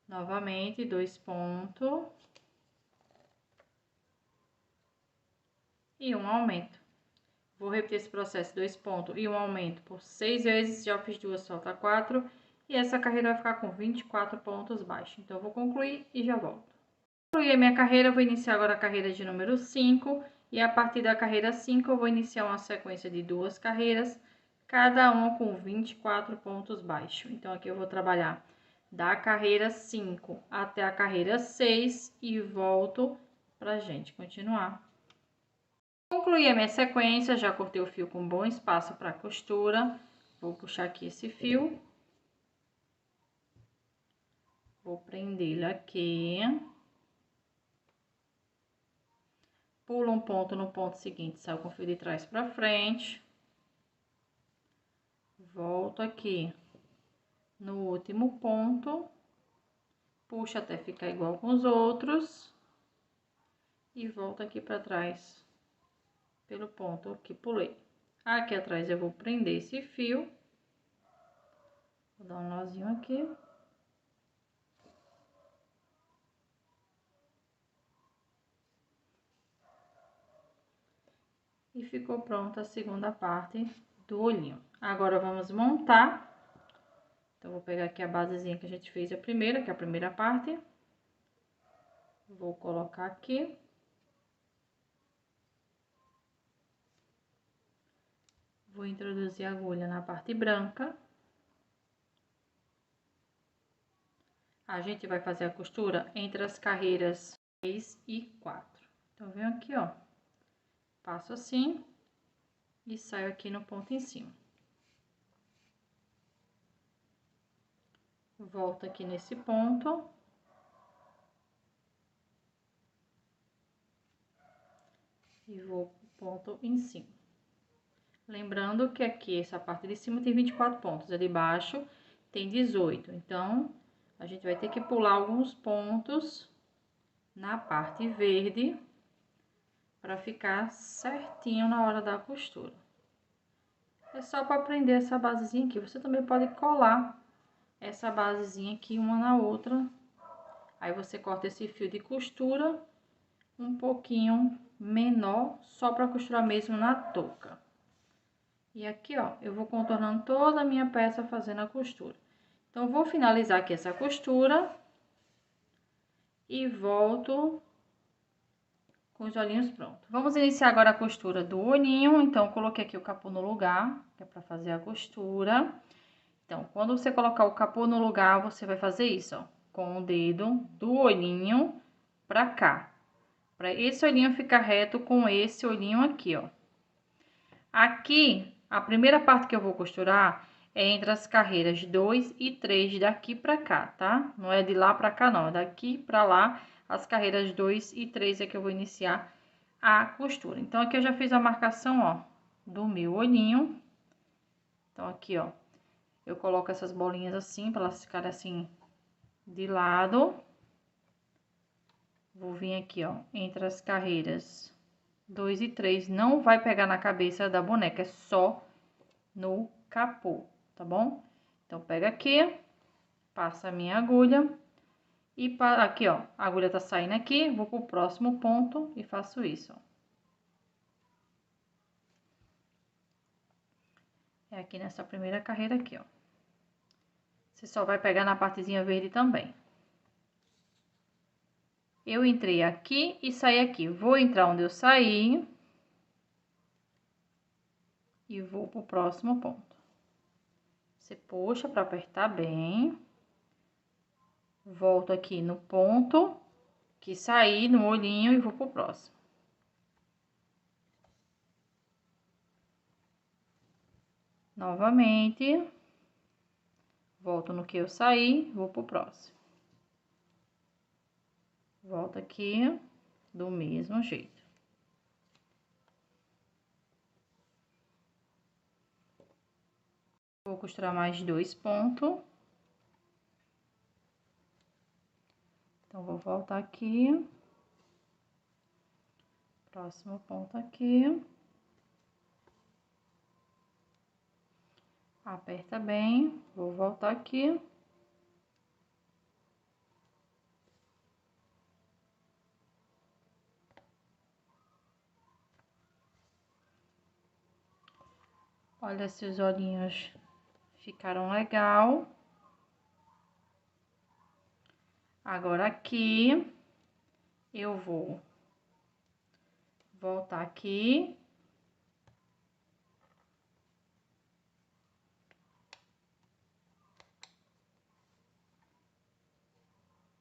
Novamente, 2 pontos e um aumento. Vou repetir esse processo, 2 pontos e um aumento por 6 vezes, já fiz 2, falta 4, e essa carreira vai ficar com 24 pontos baixos. Então, eu vou concluir e já volto. Concluí a minha carreira, vou iniciar agora a carreira de número 5, e a partir da carreira 5, eu vou iniciar uma sequência de 2 carreiras, cada uma com 24 pontos baixos. Então, aqui eu vou trabalhar da carreira 5 até a carreira 6 e volto pra gente continuar. Concluí a minha sequência, já cortei o fio com bom espaço para costura. Vou puxar aqui esse fio. Vou prendê-lo aqui. Pulo um ponto no ponto seguinte, saio com o fio de trás para frente. Volto aqui no último ponto. Puxo até ficar igual com os outros. E volto aqui para trás pelo ponto que pulei. Aqui atrás eu vou prender esse fio. Vou dar um nozinho aqui. E ficou pronta a segunda parte do olhinho. Agora, vamos montar. Então, vou pegar aqui a basezinha que a gente fez a primeira, que é a primeira parte. Vou colocar aqui. Vou introduzir a agulha na parte branca. A gente vai fazer a costura entre as carreiras 3 e 4. Então, venho aqui, ó. Passo assim e saio aqui no ponto em cima. Volto aqui nesse ponto. E vou pro ponto em cima. Lembrando que aqui, essa parte de cima tem 24 pontos, a de baixo tem 18. Então, a gente vai ter que pular alguns pontos na parte verde para ficar certinho na hora da costura. É só para prender essa basezinha aqui. Você também pode colar essa basezinha aqui uma na outra. Aí você corta esse fio de costura um pouquinho menor, só para costurar mesmo na touca. E aqui, ó, eu vou contornando toda a minha peça fazendo a costura. Então, vou finalizar aqui essa costura e volto com os olhinhos prontos. Vamos iniciar agora a costura do olhinho. Então, coloquei aqui o capô no lugar, que é para fazer a costura. Então, quando você colocar o capô no lugar, você vai fazer isso, ó, com o dedo do olhinho pra cá. Pra esse olhinho ficar reto com esse olhinho aqui, ó. Aqui, a primeira parte que eu vou costurar é entre as carreiras 2 e 3 daqui pra cá, tá? Não é de lá pra cá, não. É daqui pra lá, as carreiras 2 e 3 é que eu vou iniciar a costura. Então, aqui eu já fiz a marcação, ó, do meu olhinho. Então, aqui, ó, eu coloco essas bolinhas assim, pra elas ficarem assim de lado. Vou vir aqui, ó, entre as carreiras 2 e 3, não vai pegar na cabeça da boneca, é só no capô, tá bom? Então, pega aqui, passa a minha agulha e aqui, ó, a agulha tá saindo aqui, vou pro próximo ponto e faço isso, ó. É aqui nessa primeira carreira aqui, ó. Você só vai pegar na partezinha verde também. Eu entrei aqui e saí aqui. Vou entrar onde eu saí. E vou pro próximo ponto. Você puxa para apertar bem. Volto aqui no ponto que saí, no olhinho, e vou pro próximo. Novamente. Volto no que eu saí, vou pro próximo. Volto aqui do mesmo jeito. Vou costurar mais 2 pontos. Então, vou voltar aqui. Próximo ponto aqui. Aperta bem, vou voltar aqui. Olha se os olhinhos ficaram legal. Agora aqui, eu vou voltar aqui.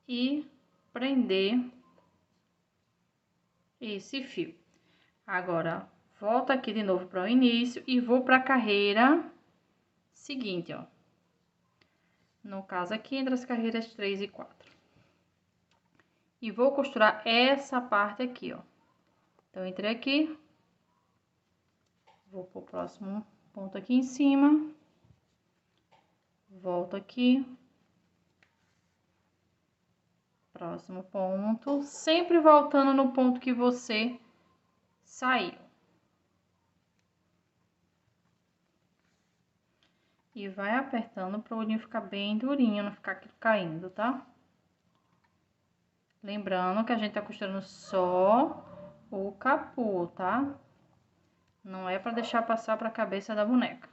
E prender esse fio. Agora, volto aqui de novo para o início e vou para a carreira seguinte, ó. No caso aqui, entre as carreiras 3 e 4. E vou costurar essa parte aqui, ó. Então, entrei aqui. Vou pro próximo ponto aqui em cima. Volto aqui. Próximo ponto. Sempre voltando no ponto que você saiu. E vai apertando para o olhinho ficar bem durinho, não ficar caindo, tá? Lembrando que a gente tá costurando só o capô, tá? Não é para deixar passar para a cabeça da boneca.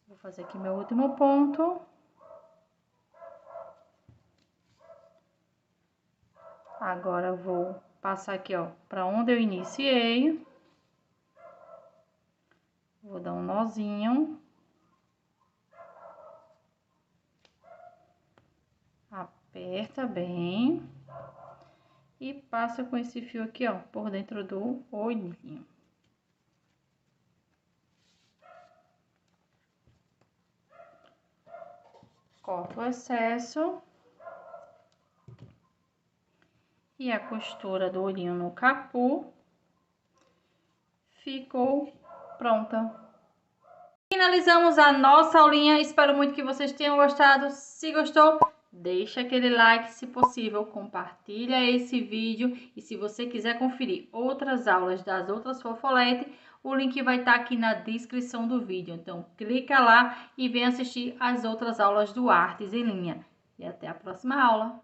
Vou fazer aqui meu último ponto. Agora, vou passar aqui, ó, para onde eu iniciei. Vou dar um nozinho. Aperta bem. E passa com esse fio aqui, ó, por dentro do olhinho. Corto o excesso. E a costura do olhinho no capu. Ficou pronta. Finalizamos a nossa aulinha. Espero muito que vocês tenham gostado. Se gostou, deixa aquele like, se possível, compartilha esse vídeo. E se você quiser conferir outras aulas das outras fofoletes, o link vai estar aqui na descrição do vídeo. Então, clica lá e vem assistir as outras aulas do Artes em Linha. E até a próxima aula!